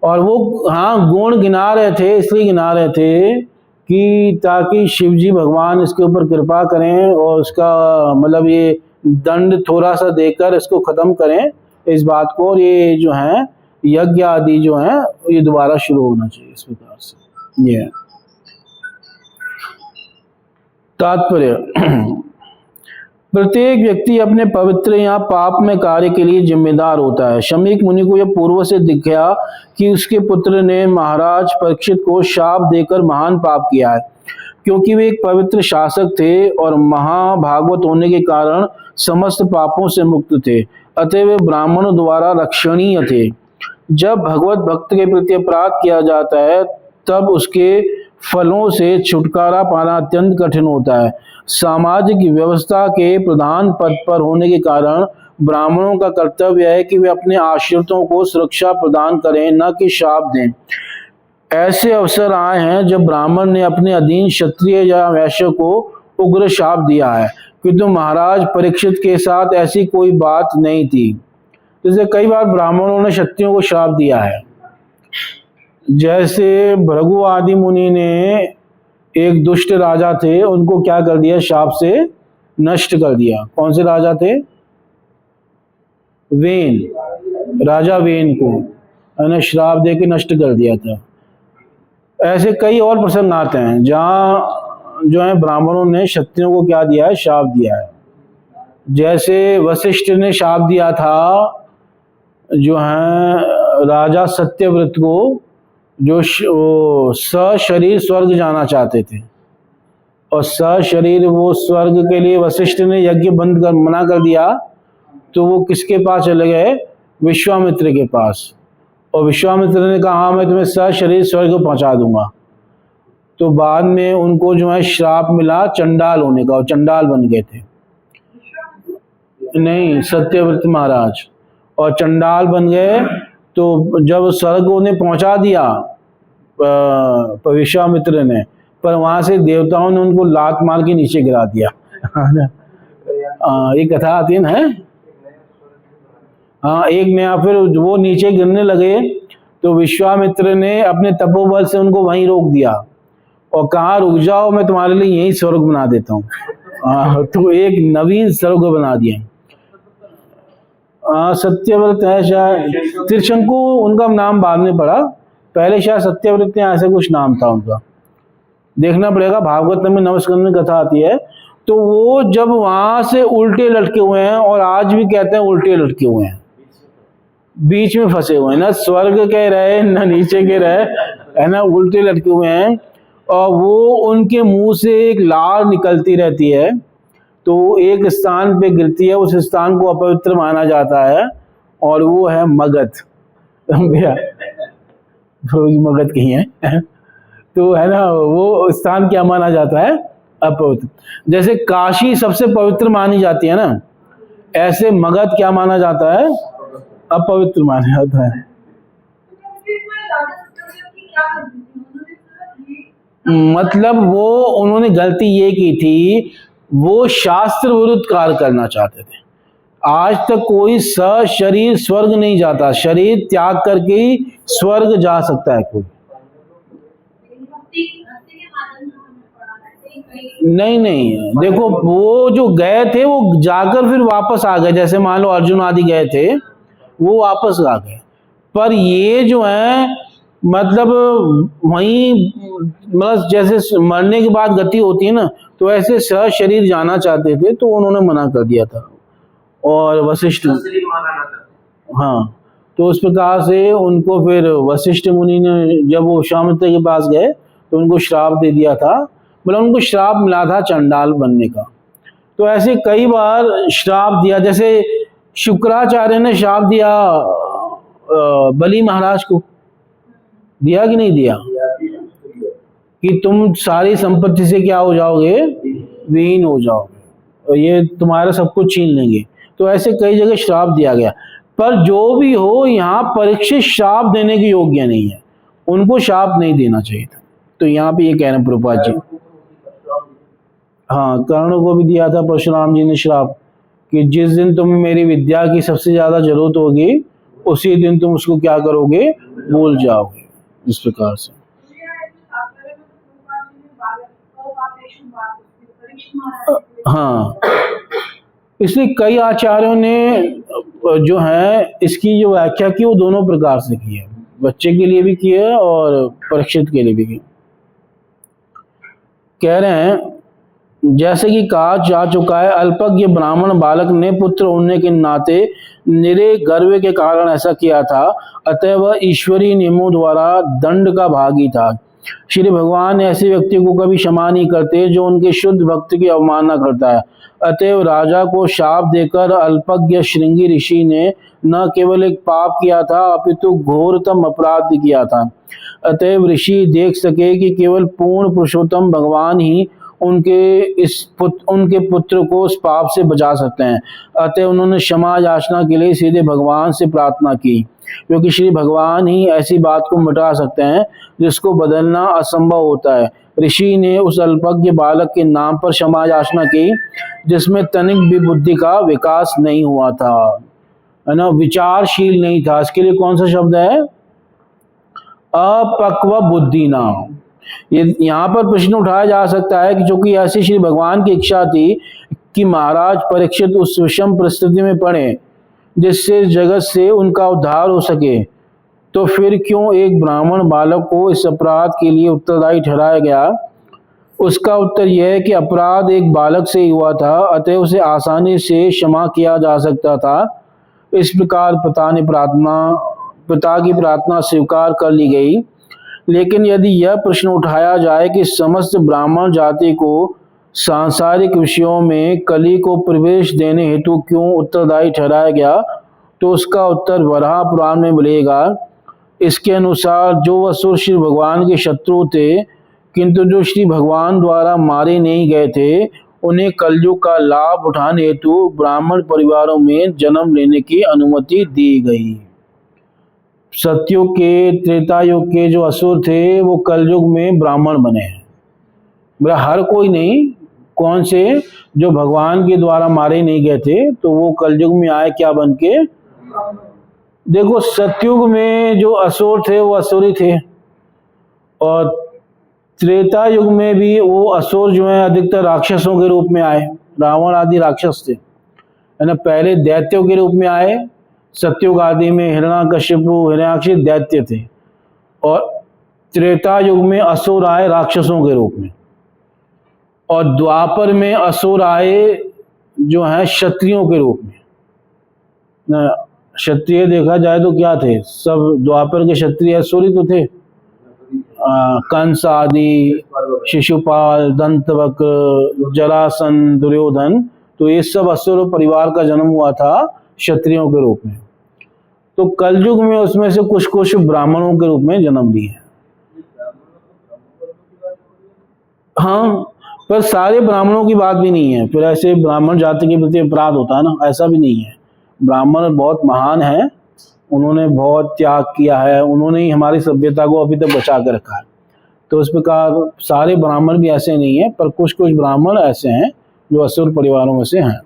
और वो हाँ गुण गिना रहे थे, इसलिए गिना रहे थे कि ताकि शिव जी भगवान इसके ऊपर कृपा करें और उसका मतलब ये दंड थोड़ा सा देकर इसको खत्म करें इस बात को, और ये जो है यज्ञ आदि जो है ये दोबारा शुरू होना चाहिए इस प्रकार से। ये तात्पर्य प्रत्येक व्यक्ति अपने पवित्र या पाप में कार्य के लिए जिम्मेदार होता है। शमीक मुनि को यह पूर्व से दिख गया कि उसके पुत्र ने महाराज परीक्षित को शाप देकर महान पाप किया है, क्योंकि वे एक पवित्र शासक थे और महाभागवत होने के कारण समस्त पापों से मुक्त थे, अतः वे ब्राह्मणों द्वारा रक्षणीय थे। जब भगवत भक्त के प्रति अपराध किया जाता है तब उसके फलों से छुटकारा पाना अत्यंत कठिन होता है। सामाजिक व्यवस्था के प्रधान पद पर होने के कारण ब्राह्मणों का कर्तव्य है कि वे अपने आश्रितों को सुरक्षा प्रदान करें, न कि शाप दें। ऐसे अवसर आए हैं जब ब्राह्मण ने अपने अधीन क्षत्रिय या वैश्य को उग्र शाप दिया है, किंतु महाराज परीक्षित के साथ ऐसी कोई बात नहीं थी। जैसे कई बार ब्राह्मणों ने क्षत्रियों को शाप दिया है, जैसे भृगु आदि मुनि ने एक दुष्ट राजा थे, उनको क्या कर दिया, शाप से नष्ट कर दिया। कौन से राजा थे, वेन, राजा वेन को उन्हें श्राप दे के नष्ट कर दिया था। ऐसे कई और प्रसंग आते हैं जहाँ जो है ब्राह्मणों ने क्षत्रियों को क्या दिया है, शाप दिया है। जैसे वशिष्ठ ने शाप दिया था जो है राजा सत्यव्रत को, जो सशरीर स्वर्ग जाना चाहते थे, और सशरीर वो स्वर्ग के लिए वशिष्ठ ने यज्ञ बंद कर मना कर दिया, तो वो किसके पास चले गए, विश्वामित्र के पास। और विश्वामित्र ने कहा हाँ मैं तुम्हें सशरीर स्वर्ग पहुंचा दूंगा। तो बाद में उनको जो है श्राप मिला चंडाल होने का, और चंडाल बन गए थे। नहीं, सत्यव्रत महाराज, और चंडाल बन गए। तो जब स्वर्ग उन्हें पहुंचा दिया विश्वामित्र ने, पर वहां से देवताओं ने उनको लात मार के नीचे गिरा दिया। ये कथा आती है ना, हाँ एक नया, फिर वो नीचे गिरने लगे तो विश्वामित्र ने अपने तपोबल से उनको वहीं रोक दिया और कहा रुक जाओ, मैं तुम्हारे लिए यही स्वर्ग बना देता हूँ। तो एक नवीन स्वर्ग बना दिया। सत्यव्रत है शायद, त्रिशंकु उनका नाम बाद में पड़ा, पहले शायद सत्यव्रत ने ऐसे कुछ नाम था उनका, देखना पड़ेगा। भागवत में नवस्कंद कथा आती है। तो वो जब वहां से उल्टे लटके हुए हैं, और आज भी कहते हैं उल्टे लटके हुए हैं, बीच में फंसे हुए हैं, ना स्वर्ग के रहे ना नीचे के रहे, है ना, उल्टे लटके हुए हैं। और वो उनके मुंह से एक लार निकलती रहती है, तो एक स्थान पे गिरती है, उस स्थान को अपवित्र माना जाता है, और वो है मगध। मगध कहीं है तो है ना, वो स्थान क्या माना जाता है, अपवित्र। जैसे काशी सबसे पवित्र मानी जाती है ना, ऐसे मगध क्या माना जाता है, अपवित्र माना जाता है। मतलब वो उन्होंने गलती ये की थी, वो शास्त्र विरुद्ध कार्य करना चाहते थे। आज तक कोई सशरीर स्वर्ग नहीं जाता, शरीर त्याग करके ही स्वर्ग जा सकता है कोई। नहीं, देखो वो जो गए थे वो जाकर फिर वापस आ गए, जैसे मान लो अर्जुन आदि गए थे वो वापस आ गए। पर ये जो है मतलब वहीं मतलब जैसे मरने के बाद गति होती है ना, तो ऐसे सशरीर जाना चाहते थे तो उन्होंने मना कर दिया था। और वशिष्ठ, हाँ, तो उस प्रकार से उनको फिर वशिष्ठ मुनि ने जब वो विश्वामित्र के पास गए तो उनको श्राप दे दिया था, मतलब उनको श्राप मिला था चंडाल बनने का। तो ऐसे कई बार श्राप दिया, जैसे शुक्राचार्य ने श्राप दिया बलि महाराज को, दिया कि नहीं दिया, कि तुम सारी संपत्ति से क्या हो जाओगे, विहीन हो जाओगे, और ये तुम्हारा सब कुछ छीन लेंगे। तो ऐसे कई जगह श्राप दिया गया। पर जो भी हो, यहाँ परीक्षित श्राप देने के योग्य नहीं है, उनको श्राप नहीं देना चाहिए था। तो यहाँ पे ये कह रहे हैं प्रभुपाद जी, हाँ, कर्ण को भी दिया था परशुराम जी ने श्राप, कि जिस दिन तुम्हें मेरी विद्या की सबसे ज्यादा जरूरत होगी उसी दिन तुम उसको क्या करोगे, भूल जाओगे। इस प्रकार से हाँ, इसलिए कई आचार्यों ने जो है इसकी जो व्याख्या की वो दोनों प्रकार से की है, बच्चे के लिए भी की है और परीक्षित के लिए भी की। कह रहे हैं जैसे कि कहा जा चुका है, अल्पज्ञ ब्राह्मण बालक ने पुत्र होने के नाते निरे गर्व के कारण ऐसा किया था, अतः वह ईश्वरीय नियमों द्वारा दंड का भागी था। श्री भगवान ऐसे व्यक्ति को कभी क्षमा नहीं करते जो उनके शुद्ध भक्त की अवमानना करता है। अतएव राजा को शाप देकर अल्पज्ञ श्रृंगी ऋषि ने न केवल एक पाप किया था अपितु घोरतम अपराध किया था। अतएव ऋषि देख सके कि केवल पूर्ण पुरुषोत्तम भगवान ही उनके पुत्र को उस पाप से बचा सकते हैं। अतः उन्होंने क्षमा याचना के लिए सीधे भगवान से प्रार्थना की, क्योंकि श्री भगवान ही ऐसी बात को मिटा सकते हैं जिसको बदलना असंभव होता है। ऋषि ने उस अल्पज्ञ बालक के नाम पर क्षमा याचना की जिसमें तनिक भी बुद्धि का विकास नहीं हुआ था, है ना, विचारशील नहीं था। इसके लिए कौन सा शब्द है, अपक्व बुद्धि ना। ये यहाँ पर प्रश्न उठाया जा सकता है कि चूंकि ऐसी श्री भगवान की इच्छा थी कि महाराज परीक्षित उस विषम परिस्थिति में पड़े जिससे जगत से उनका उद्धार हो सके, तो फिर क्यों एक ब्राह्मण बालक को इस अपराध के लिए उत्तरदायी ठहराया गया। उसका उत्तर यह है कि अपराध एक बालक से ही हुआ था, अतः उसे आसानी से क्षमा किया जा सकता था। इस प्रकार पिता की प्रार्थना स्वीकार कर ली गई। लेकिन यदि यह प्रश्न उठाया जाए कि समस्त ब्राह्मण जाति को सांसारिक विषयों में कली को प्रवेश देने हेतु क्यों उत्तरदायी ठहराया गया, तो उसका उत्तर वराह पुराण में मिलेगा। इसके अनुसार जो असुर श्री भगवान के शत्रु थे किंतु जो श्री भगवान द्वारा मारे नहीं गए थे, उन्हें कलयुग का लाभ उठाने हेतु ब्राह्मण परिवारों में जन्म लेने की अनुमति दी गई। सतयुग के, त्रेता युग के जो असुर थे वो कलयुग में ब्राह्मण बने हैं। मेरा हर कोई नहीं, कौन से, जो भगवान के द्वारा मारे नहीं गए थे तो वो कलयुग में आए क्या बन के। देखो सतयुग में जो असुर थे वो असुरी थे, और त्रेता युग में भी वो असुर जो है अधिकतर राक्षसों के रूप में आए। रावण आदि राक्षस थे, है ना, पहले दैत्यों के रूप में आए। सतयुग आदि में हिरण्याकशिपु हिरण्याक्ष दैत्य थे, और त्रेता युग में असुर आए राक्षसों के रूप में, और द्वापर में असुर आए जो है क्षत्रियों के रूप में। क्षत्रिय देखा जाए तो क्या थे, सब द्वापर के क्षत्रिय असुर ही तो थे। कंस आदि, शिशुपाल, दंतवक्र, जरासंध, दुर्योधन, तो ये सब असुर परिवार का जन्म हुआ था क्षत्रियों के रूप में। तो कलयुग में उसमें से कुछ कुछ ब्राह्मणों के रूप में जन्म लिए। हाँ, पर सारे ब्राह्मणों की बात भी नहीं है, फिर ऐसे ब्राह्मण जाति के प्रति अपराध होता है ना, ऐसा भी नहीं है। ब्राह्मण बहुत महान है, उन्होंने बहुत त्याग किया है, उन्होंने ही हमारी सभ्यता को अभी तक बचा कर रखा है। तो इस प्रकार सारे ब्राह्मण भी ऐसे नहीं है, पर कुछ कुछ ब्राह्मण ऐसे हैं जो असुर परिवारों में से हैं।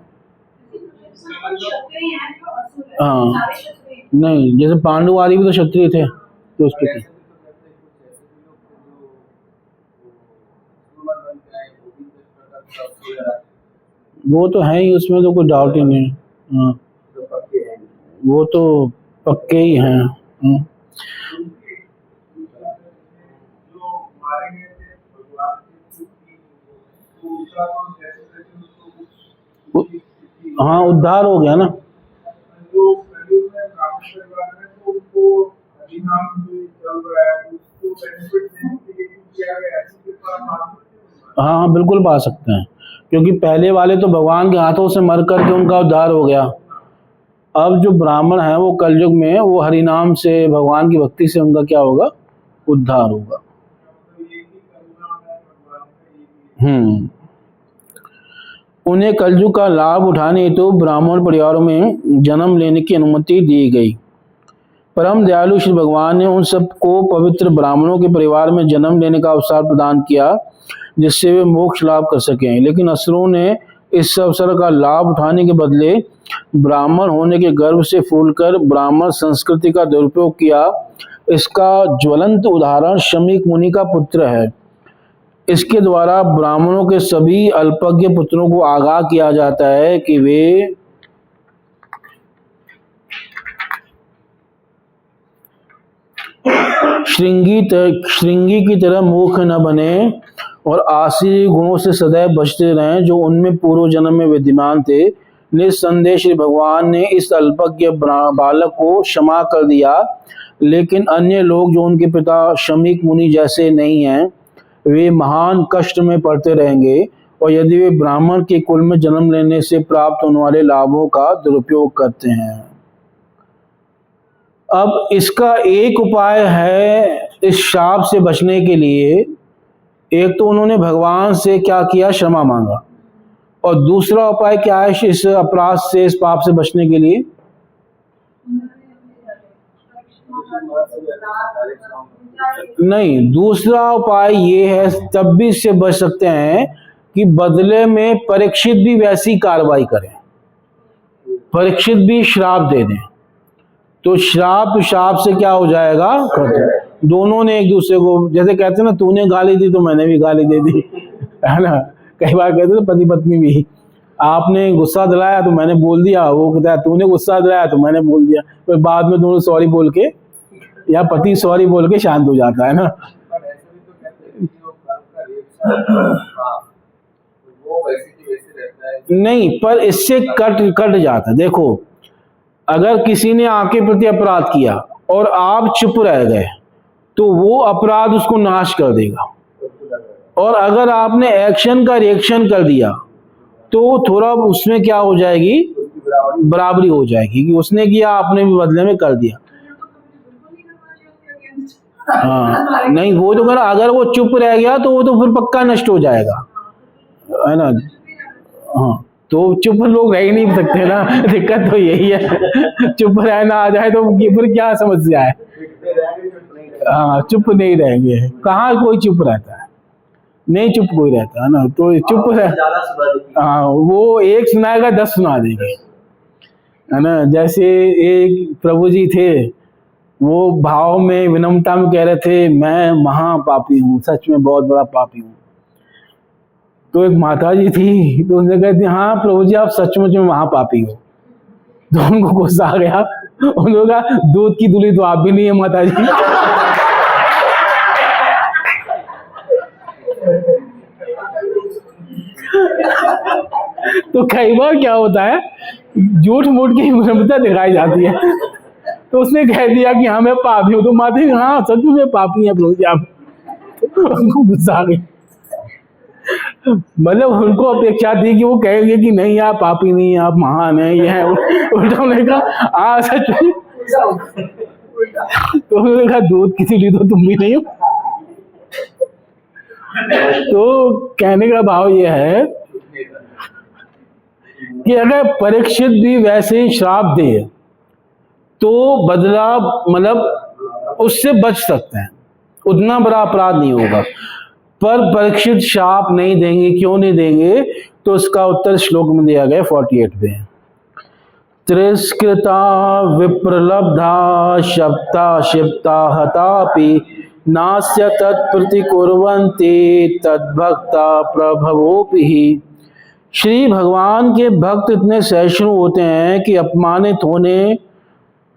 क्षत्रिय हैं जो असुर हैं, हाँ। सारे क्षत्रिय हैं। नहीं, जैसे पांडु आदि भी तो क्षत्रिय थे, तो उसके वो तो है ही, उसमें तो कोई डाउट ही नहीं। हाँ, वो तो पक्के ही हैं। हाँ। जो मारे गए थे भगवान की स्तुति, तो उसका तो जैसे तैसे उसको हाँ, उद्धार हो गया ना। जो कलयुग में ब्राह्मण परिवार में तो उनको अधिनाम जो चल रहा है उसको बेनिफिट देने के लिए किया गया, ऐसी के साथ मानते हाँ, बिल्कुल पा सकते हैं, क्योंकि पहले वाले तो भगवान के हाथों से मर करके उनका उद्धार हो गया। अब जो ब्राह्मण है वो कलयुग में वो हरिनाम से, भगवान की भक्ति से उनका क्या होगा, उद्धार होगा। उन्हें कलयुग का लाभ उठाने हेतु ब्राह्मण परिवारों में जन्म लेने की अनुमति दी गई। परम दयालु श्री भगवान ने उन सबको पवित्र ब्राह्मणों के परिवार में जन्म लेने का अवसर प्रदान किया जिससे वे मोक्ष लाभ कर सकें, लेकिन असुरों ने इस अवसर का लाभ उठाने के बदले ब्राह्मण होने के गर्व से फूलकर ब्राह्मण संस्कृति का दुरुपयोग किया। इसका ज्वलंत उदाहरण शमीक मुनि का पुत्र है। इसके द्वारा ब्राह्मणों के सभी अल्पज्ञ पुत्रों को आगाह किया जाता है कि वे श्रृंगी की तरह मूर्ख न बने और आसुरी गुणों से सदैव बचते रहें जो उनमें पूर्व जन्म में विद्यमान थे। निस्संदेह श्री भगवान ने इस अल्पज्ञ बालक को क्षमा कर दिया, लेकिन अन्य लोग जो उनके पिता शमीक मुनि जैसे नहीं हैं वे महान कष्ट में पड़ते रहेंगे, और यदि वे ब्राह्मण के कुल में जन्म लेने से प्राप्त होने वाले लाभों का दुरुपयोग करते हैं। अब इसका एक उपाय है इस शाप से बचने के लिए। एक तो उन्होंने भगवान से क्या किया, क्षमा मांगा, और दूसरा उपाय क्या है इस अपराध से, इस पाप से बचने के लिए? नहीं, दूसरा उपाय ये है, तब भी इससे बच सकते हैं कि बदले में परीक्षित भी वैसी कार्रवाई करें, परीक्षित भी श्राप दे दें, तो श्राप से क्या हो जाएगा, दोनों ने एक दूसरे को, जैसे कहते हैं ना, तूने गाली दी तो मैंने भी गाली दे दी, है ना। कई बार कहते हैं पति पत्नी भी, आपने गुस्सा दिलाया तो मैंने बोल दिया, वो कहता है तूने गुस्सा दिलाया तो मैंने बोल दिया, फिर बाद में दोनों सॉरी बोल के, या पति सॉरी बोल के शांत हो जाता है ना। नहीं, पर इससे कट जाता है। देखो, अगर किसी ने आपके प्रति अपराध किया और आप चुप रह गए तो वो अपराध उसको नाश कर देगा, और अगर आपने एक्शन का रिएक्शन कर दिया तो थोड़ा उसमें क्या हो जाएगी, बराबरी हो जाएगी कि उसने किया आपने भी बदले में कर दिया। हाँ, नहीं, वो तो अगर वो चुप रह गया तो वो तो फिर पक्का नष्ट हो जाएगा, है ना। हाँ, तो चुप लोग रह ही नहीं सकते ना, दिक्कत तो यही है। चुप रहना आ जाए तो फिर क्या समस्या है। हाँ, चुप नहीं रहेंगे, कहाँ कोई चुप रहता है, नहीं चुप कोई रहता है ना, तो चुप रह, हाँ, वो एक सुनाएगा 10 सुना देंगे, है ना। जैसे एक प्रभु जी थे, वो भाव में विनम्रता में कह रहे थे मैं महापापी हूँ, सच में बहुत बड़ा पापी हूँ। तो एक माता जी थी, तो उन्होंने कहती हाँ प्रभु जी आप सचमुच में महापापी हो। तो उनको गुस्सा आ गया, उन्होंने कहा दूध की दूली तो आप भी नहीं है माता जी। तो कई बार क्या होता है, झूठ मूठ की विनम्रता दिखाई जाती है। तो उसने कह दिया कि हाँ मैं पापी हूँ, तो माता जी हाँ सच में पापी है प्रभु जी आप। उनको गुस्सा आ गया, मतलब उनको अपेक्षा थी कि वो कहेंगे कि नहीं आप पापी नहीं है, आप महान है, ये है। उल्टा उन्होंने कहा हाँ सच में। तो उन्होंने कहा दूध किसी लिए तो तुम भी नहीं हो। तो कहने का भाव यह है कि अगर परीक्षित भी वैसे ही श्राप दे तो बदला मतलब उससे बच सकते हैं, उतना बड़ा अपराध नहीं होगा। पर परीक्षित शाप नहीं देंगे, क्यों नहीं देंगे? तो उसका उत्तर श्लोक में दिया गया 48 में। तिरस्कृता विप्रलब्धा शब्दा शिप्ता हतापि नास्य तत्प्रतिकुर्वन्ति तद्भक्ता प्रभवोपि। श्री भगवान के भक्त इतने सहिष्णु होते हैं कि अपमानित होने,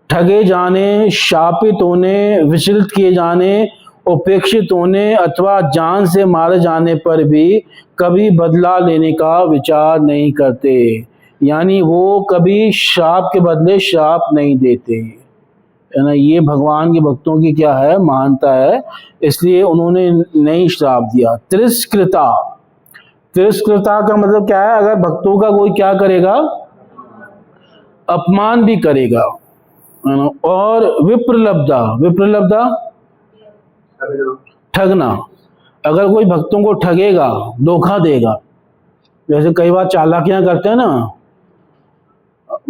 ठगे जाने, शापित होने, विचलित किए जाने, उपेक्षित होने अथवा जान से मारे जाने पर भी कभी बदला लेने का विचार नहीं करते। यानी वो कभी श्राप के बदले श्राप नहीं देते, है ना। ये भगवान के भक्तों की क्या है, महानता है, इसलिए उन्होंने नहीं श्राप दिया। तिरस्कृता, तिरस्कृता का मतलब क्या है? अगर भक्तों का कोई क्या करेगा, अपमान भी करेगा, है ना। और विप्रलब्धा, विप्रलब्धा ठगना, अगर कोई भक्तों को ठगेगा, धोखा देगा, जैसे कई बार चालाकियां करते हैं ना,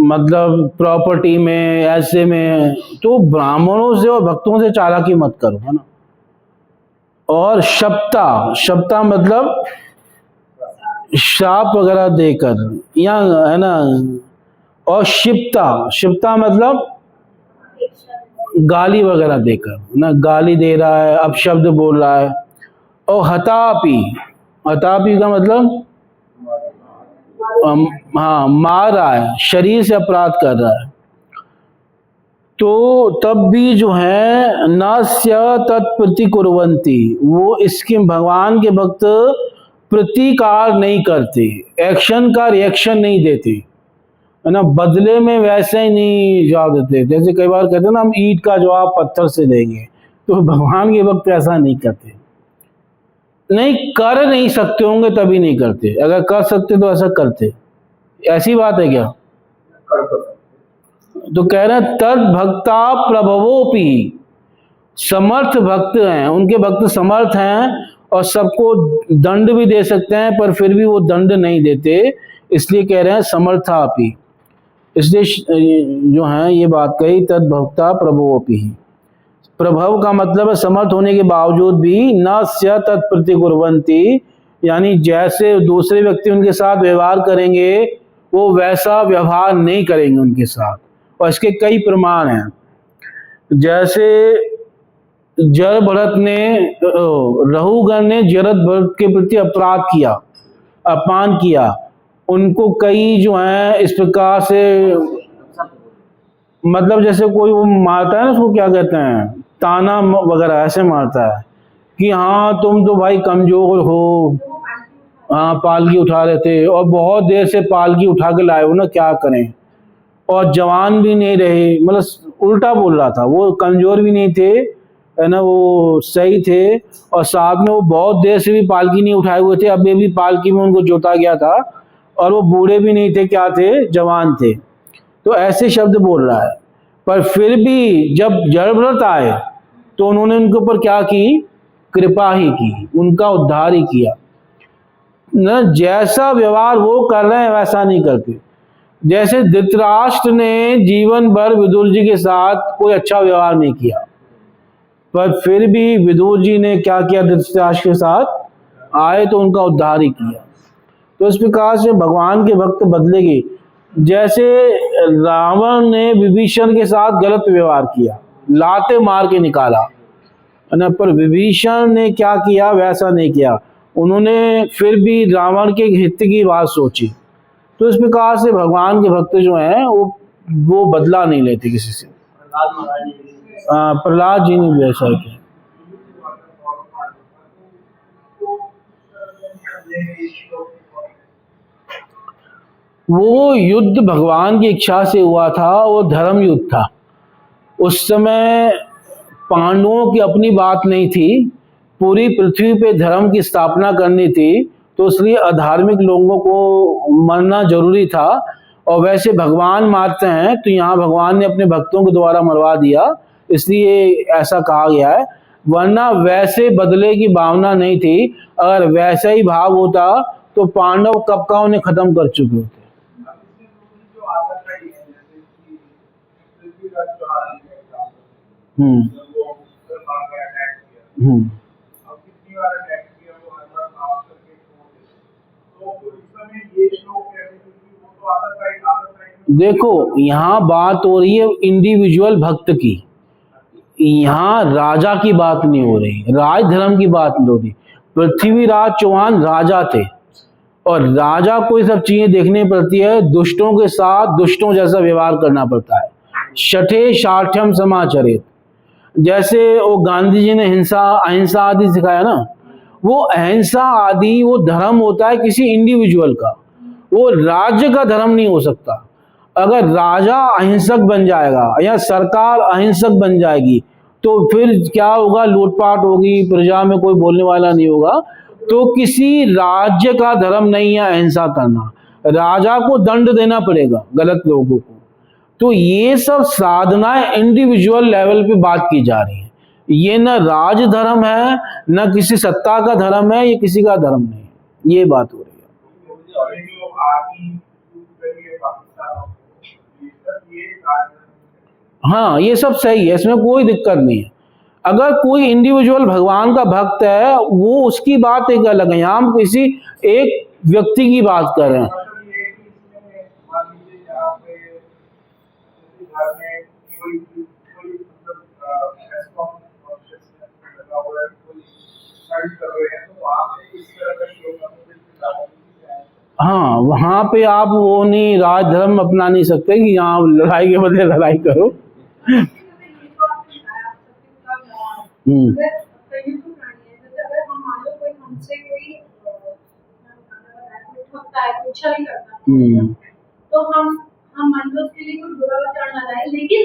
मतलब प्रॉपर्टी में, ऐसे में, तो ब्राह्मणों से और भक्तों से चालाकी मत करो, है ना। और शप्ता, शप्ता मतलब श्राप वगैरह देकर, या है ना। और शिप्ता, शिप्ता मतलब गाली वगैरह देकर, ना, गाली दे रहा है, अपशब्द बोल रहा है। और हतापि, हतापि का मतलब हाँ, मार रहा है, शरीर से अपराध कर रहा है। तो तब भी जो है नास्य तत्प्रतिकुर्वन्ति, वो इसके भगवान के भक्त प्रतिकार नहीं करते, एक्शन का रिएक्शन नहीं देते, है ना। बदले में वैसे ही नहीं जवाब देते। जैसे कई बार कहते हैं ना, हम ईंट का जवाब पत्थर से देंगे, तो भगवान के भक्त ऐसा नहीं करते। नहीं कर नहीं सकते होंगे तभी नहीं करते, अगर कर सकते तो ऐसा करते। ऐसी बात है क्या? तो कह रहे हैं तद भक्ता प्रभवोपि, समर्थ भक्त हैं, उनके भक्त समर्थ हैं और सबको दंड भी दे सकते हैं, पर फिर भी वो दंड नहीं देते, इसलिए कह रहे हैं समर्थापि। इसलिए जो है ये बात कही, तद भक्ता प्रभवोपि। प्रभव का मतलब है समर्थ होने के बावजूद भी न स्य तत्प्रतिकुर्वन्ति, यानी जैसे दूसरे व्यक्ति उनके साथ व्यवहार करेंगे वो वैसा व्यवहार नहीं करेंगे उनके साथ। और इसके कई प्रमाण हैं। जैसे जड़ भरत ने, रहुगण ने जरद भरत के प्रति अपराध किया, अपमान किया, उनको कई जो है इस प्रकार से, मतलब जैसे कोई वो मारता है ना, उसको क्या कहते हैं, ताना वगैरह ऐसे मारता है कि हाँ तुम तो भाई कमजोर हो, हाँ पालकी उठा रहे थे और बहुत देर से पालकी उठा के लाए हो ना, क्या करें, और जवान भी नहीं रहे, मतलब उल्टा बोल रहा था। वो कमजोर भी नहीं थे, है ना, वो सही थे, और साथ में वो बहुत देर से भी पालकी नहीं उठाए हुए थे, अभी भी पालकी में उनको जोता गया था, और वो बूढ़े भी नहीं थे, क्या थे, जवान थे। तो ऐसे शब्द बोल रहा है। पर फिर भी जब जड़व्रत आए तो उन्होंने उनके ऊपर क्या की, कृपा ही की, उनका उद्धार ही किया न। जैसा व्यवहार वो कर रहे हैं वैसा नहीं करते। जैसे धृतराष्ट्र ने जीवन भर विदुर जी के साथ कोई अच्छा व्यवहार नहीं किया, पर फिर भी विदुर जी ने क्या किया, धृतराष्ट्र के साथ आए तो उनका उद्धार ही किया। तो इस प्रकार से भगवान के भक्त बदलेगी। जैसे रावण ने विभीषण के साथ गलत व्यवहार किया, लाते मार के निकाला, है ना, पर विभीषण ने क्या किया, वैसा नहीं किया, उन्होंने फिर भी रावण के हित की बात सोची। तो इस प्रकार से भगवान के भक्त जो हैं वो बदला नहीं लेते किसी से। प्रहलाद जी ने भी ऐसा किया। वो युद्ध भगवान की इच्छा से हुआ था, वो धर्म युद्ध था। उस समय पांडवों की अपनी बात नहीं थी, पूरी पृथ्वी पे धर्म की स्थापना करनी थी, तो इसलिए अधार्मिक लोगों को मरना जरूरी था। और वैसे भगवान मारते हैं, तो यहाँ भगवान ने अपने भक्तों के द्वारा मरवा दिया, इसलिए ऐसा कहा गया है। वरना वैसे बदले की भावना नहीं थी। अगर वैसा ही भाव होता तो पांडव कब का उन्हें खत्म कर चुके होते। जो आता है जैसे कि पृथ्वी का जो वो मुसलमान पर अटैक किया, अब कितनी बार अटैक किया, वो हर बार माफ करके छोड़ देते। तो इस समय ये श्लोक कैसे, क्योंकि वो तो आदत में देखो यहाँ बात हो रही है इंडिविजुअल भक्त की, यहाँ राजा की बात नहीं हो रही, राज धर्म की बात नहीं हो रही। पृथ्वीराज चौहान राजा थे और राजा को ये सब चीजें देखनी पड़ती है, दुष्टों के साथ दुष्टों जैसा व्यवहार करना पड़ता है। शठे शाठ्यम समाचरित, जैसे वो गांधी जी ने हिंसा अहिंसा आदि सिखाया ना, वो अहिंसा आदि वो धर्म होता है किसी इंडिविजुअल का, वो राज्य का धर्म नहीं हो सकता। अगर राजा अहिंसक बन जाएगा या सरकार अहिंसक बन जाएगी तो फिर क्या होगा, लूटपाट होगी, प्रजा में कोई बोलने वाला नहीं होगा। तो किसी राज्य का धर्म नहीं है अहिंसा करना, राजा को दंड देना पड़ेगा गलत लोगों को। तो ये सब साधनाएं इंडिविजुअल लेवल पे बात की जा रही है, ये न राज धर्म है न किसी सत्ता का धर्म है, ये किसी का धर्म नहीं है, ये बात हो रही है। और ये जो आर्मी करिए पाकिस्तान, ये सब ये हाँ ये सब सही है, इसमें कोई दिक्कत नहीं है। अगर कोई इंडिविजुअल भगवान का भक्त है वो उसकी बात एक अलग है, यहाँ हम किसी एक व्यक्ति की बात कर रहे हैं। मतलब ये है कि इसमें मान लीजिए जहाँ पे घर में कोई मतलब रेस्पॉन्स कॉन्शियसनेस लगा हुआ है, कोई स्टडी कर रहे हैं, तो वहाँ पे इस तरह का श्लोक हमें बिल्कुल लागू नहीं है। हाँ वहां पे आप वो नहीं, राज धर्म अपना नहीं सकते कि यहाँ लड़ाई के बदले लड़ाई करो। तो हम मान लो उसके लिए कोई बुरा विचार ना लाए, लेकिन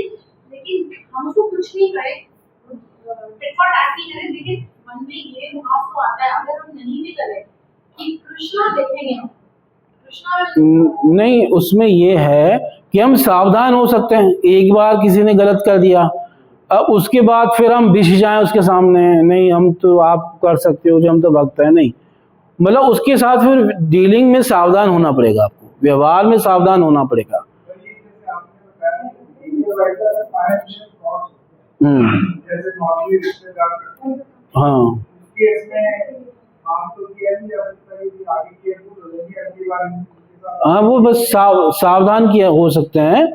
हम उसको कुछ नहीं करें, टिट फॉर टैट नहीं करें, लेकिन मन में ये भाव तो आता है अगर हम नहीं भी करें कि कृष्णा देखेंगे हम कृष्णा। नहीं, उसमें ये है कि हम सावधान हो सकते हैं। एक बार किसी ने गलत कर दिया, अब उसके बाद फिर हम बिछ जाएं उसके सामने, नहीं हम तो आप कर सकते हो जो हम तो भक्त है, नहीं, मतलब उसके साथ फिर डीलिंग में सावधान होना पड़ेगा, आपको व्यवहार में सावधान होना पड़ेगा। जैसे नॉर्मली रिश्तेदार करते हैं, हाँ केस में काम तो किया नहीं जा सकता है कि आगे केयरफुल हो जाएगी, अगली बार हाँ वो बस सावधान किया हो सकते हैं।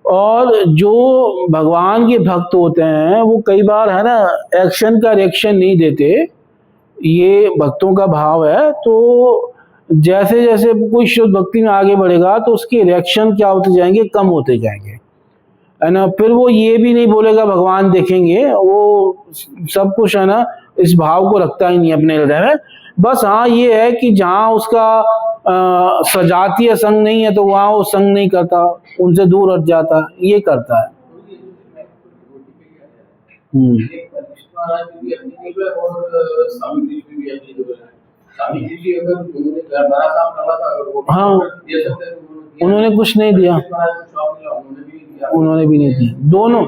और जो भगवान के भक्त होते हैं वो कई बार है ना एक्शन का रिएक्शन नहीं देते, ये भक्तों का भाव है। तो जैसे जैसे कोई शुद्ध भक्ति में आगे बढ़ेगा तो उसके रिएक्शन क्या होते जाएंगे, कम होते जाएंगे, है ना। फिर वो ये भी नहीं बोलेगा भगवान देखेंगे, वो सब कुछ है ना इस भाव को रखता ही नहीं अपने हृदय में। बस हाँ ये है कि जहाँ उसका सजातीय संग नहीं है तो वहाँ वो संग नहीं करता, उनसे दूर हट जाता, ये करता है। हाँ उन्होंने कुछ नहीं दिया, उन्होंने भी नहीं दिया, दोनों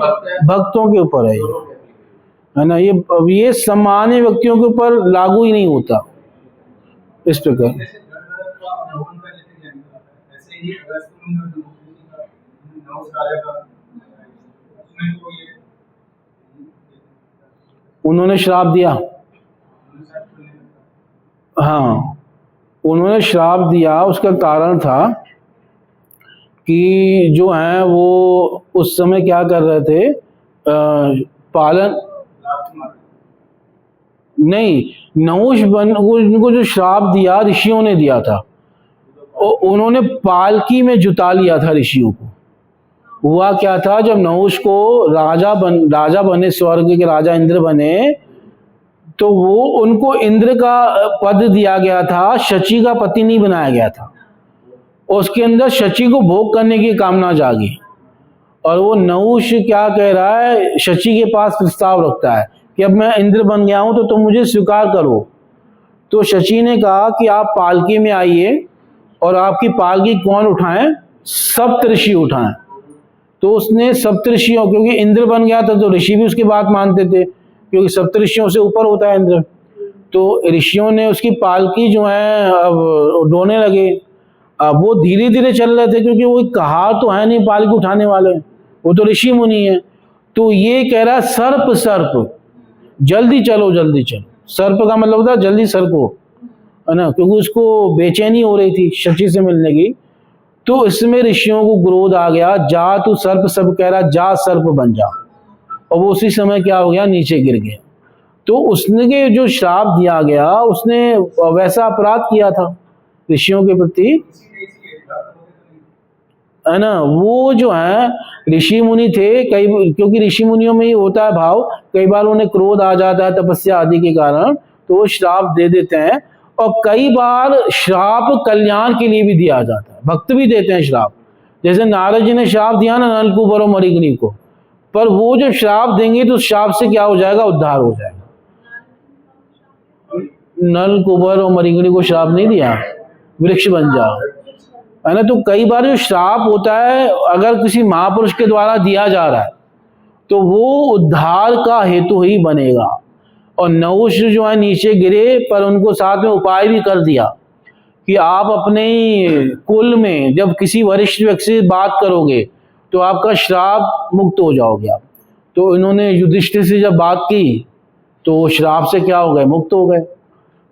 भक्तों के ऊपर है ना। ये सामान्य व्यक्तियों के ऊपर लागू ही नहीं होता इस प्रकार। उन्होंने श्राप दिया, हाँ उन्होंने श्राप दिया। उसका कारण था कि जो है वो उस समय क्या कर रहे थे, पालन नहीं, नहुष उनको जो श्राप दिया ऋषियों ने दिया था, उन्होंने पालकी में जुटा लिया था ऋषियों को। हुआ क्या था, जब नहुष को राजा बने, स्वर्ग के राजा इंद्र बने, तो वो उनको इंद्र का पद दिया गया था, शची का पति नहीं बनाया गया था। उसके अंदर शची को भोग करने की कामना जागी और वो नहुष क्या कह रहा है, शची के पास प्रस्ताव रखता है कि अब मैं इंद्र बन गया हूं तो तुम मुझे स्वीकार करो। तो शची ने कहा कि आप पालकी में आइए और आपकी पालकी कौन उठाएं, सप्तऋषि उठाएं। तो उसने सप्तऋषियों, क्योंकि इंद्र बन गया था तो ऋषि भी उसकी बात मानते थे क्योंकि सप्तऋषियों से ऊपर होता है इंद्र। तो ऋषियों ने उसकी पालकी जो है अब ढोने लगे। अब वो धीरे धीरे चल रहे थे क्योंकि वो कहा तो है नहीं पालकी उठाने वाले, वो तो ऋषि मुनि है। तो ये कह रहा सर्प सर्प, जल्दी चलो जल्दी चलो। सर्प का मतलब होता है जल्दी सरको, है ना, क्योंकि उसको बेचैनी हो रही थी शची से मिलने की। तो इसमें ऋषियों को क्रोध आ गया, जा तू सर्प, सब कह रहा जा सर्प बन जा, और वो उसी समय क्या हो गया, नीचे गिर गया। तो उसने जो श्राप दिया गया, उसने वैसा अपराध किया था ऋषियों के प्रति, है ना। वो जो है ऋषि मुनि थे, कई, क्योंकि ऋषि मुनियों में ही होता है भाव, कई बार उन्हें क्रोध आ जाता है तपस्या आदि के कारण, तो वो श्राप दे देते हैं। और कई बार श्राप कल्याण के लिए भी दिया जाता है, भक्त भी देते हैं श्राप। जैसे नारद जी ने श्राप दिया ना नलकूबर और मणिग्री को, पर वो जब श्राप देंगे तो श्राप से क्या हो जाएगा, उद्धार हो जाएगा। नलकूबर और मणिग्री को श्राप नहीं दिया, वृक्ष बन जाओ, है ना। तो कई बार जो श्राप होता है, अगर किसी महापुरुष के द्वारा दिया जा रहा है तो वो उद्धार का हेतु ही बनेगा। और नहुष जो है नीचे गिरे, पर उनको साथ में उपाय भी कर दिया कि आप अपने कुल में जब किसी वरिष्ठ व्यक्ति से बात करोगे तो आपका श्राप मुक्त हो जाओगे आप। तो इन्होंने युधिष्ठिर से जब बात की तो श्राप से क्या हो गए, मुक्त हो गए।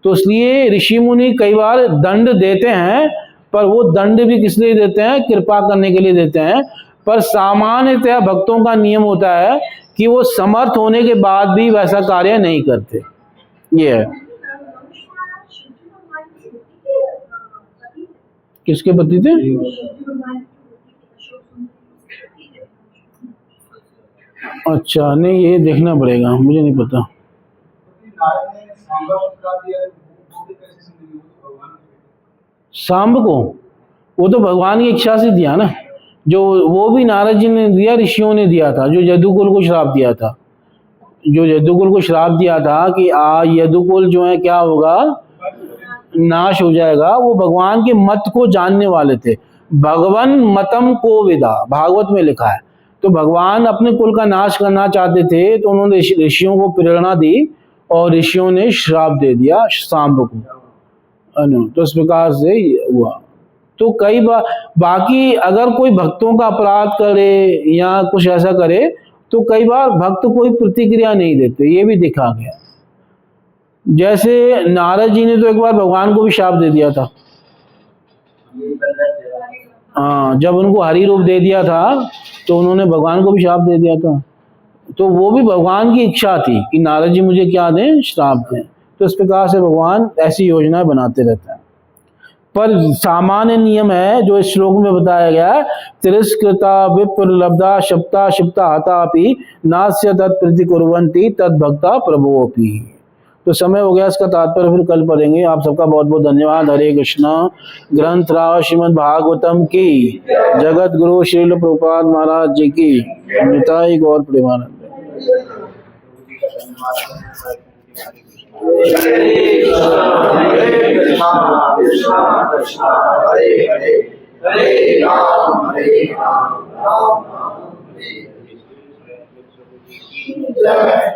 तो इसलिए ऋषि मुनि कई बार दंड देते हैं, पर वो दंड भी किस लिए देते हैं, कृपा करने के लिए देते हैं। पर सामान्यतः भक्तों का नियम होता है कि वो समर्थ होने के बाद भी वैसा कार्य नहीं करते। ये है। किसके पति थे? अच्छा, नहीं ये देखना पड़ेगा, मुझे नहीं पता। सांब को वो तो भगवान की इच्छा से दिया ना, जो वो भी नारद जी ने दिया, ऋषियों ने दिया था, जो यदुकुल को श्राप दिया था, जो यदुकुल को श्राप दिया था कि यदुकुल जो है क्या होगा, नाश हो जाएगा। वो भगवान के मत को जानने वाले थे, भगवान मतम को विदा, भागवत में लिखा है। तो भगवान अपने कुल का नाश करना चाहते थे, तो उन्होंने ऋषियों को प्रेरणा दी और ऋषियों ने श्राप दे दिया सांब को, है ना। तो इस प्रकार से हुआ। तो कई बार बाकी अगर कोई भक्तों का अपराध करे या कुछ ऐसा करे तो कई बार भक्त कोई प्रतिक्रिया नहीं देते, ये भी दिखा गया। जैसे नारद जी ने तो एक बार भगवान को भी शाप दे दिया था, हाँ, जब उनको हरि रूप दे दिया था तो उन्होंने भगवान को भी शाप दे दिया था। तो वो भी भगवान की इच्छा थी कि नारद जी मुझे क्या दें, श्राप दें। तो इस प्रकार से भगवान ऐसी योजनाएं बनाते रहते हैं। पर सामान्य नियम है जो इस श्लोक में बताया गया है, तिरस्कृता विप्रलब्धा शप्ता शिप्ता हतापि नास्य तत्प्रति कुर्वन्ति तद्भक्ता प्रभुओपि। तो समय हो गया, इसका तात्पर्य फिर कल पढ़ेंगे। आप सबका बहुत बहुत धन्यवाद। हरे कृष्णा। ग्रंथ राव श्रीमद् भागवतम की, जगत गुरु श्रील प्रभुपाद महाराज जी की निताई गौर Premanand. Hare Krishna, Krishna Krishna, Hare Hare, Hare Ram, Ram Ram, Hare Hare.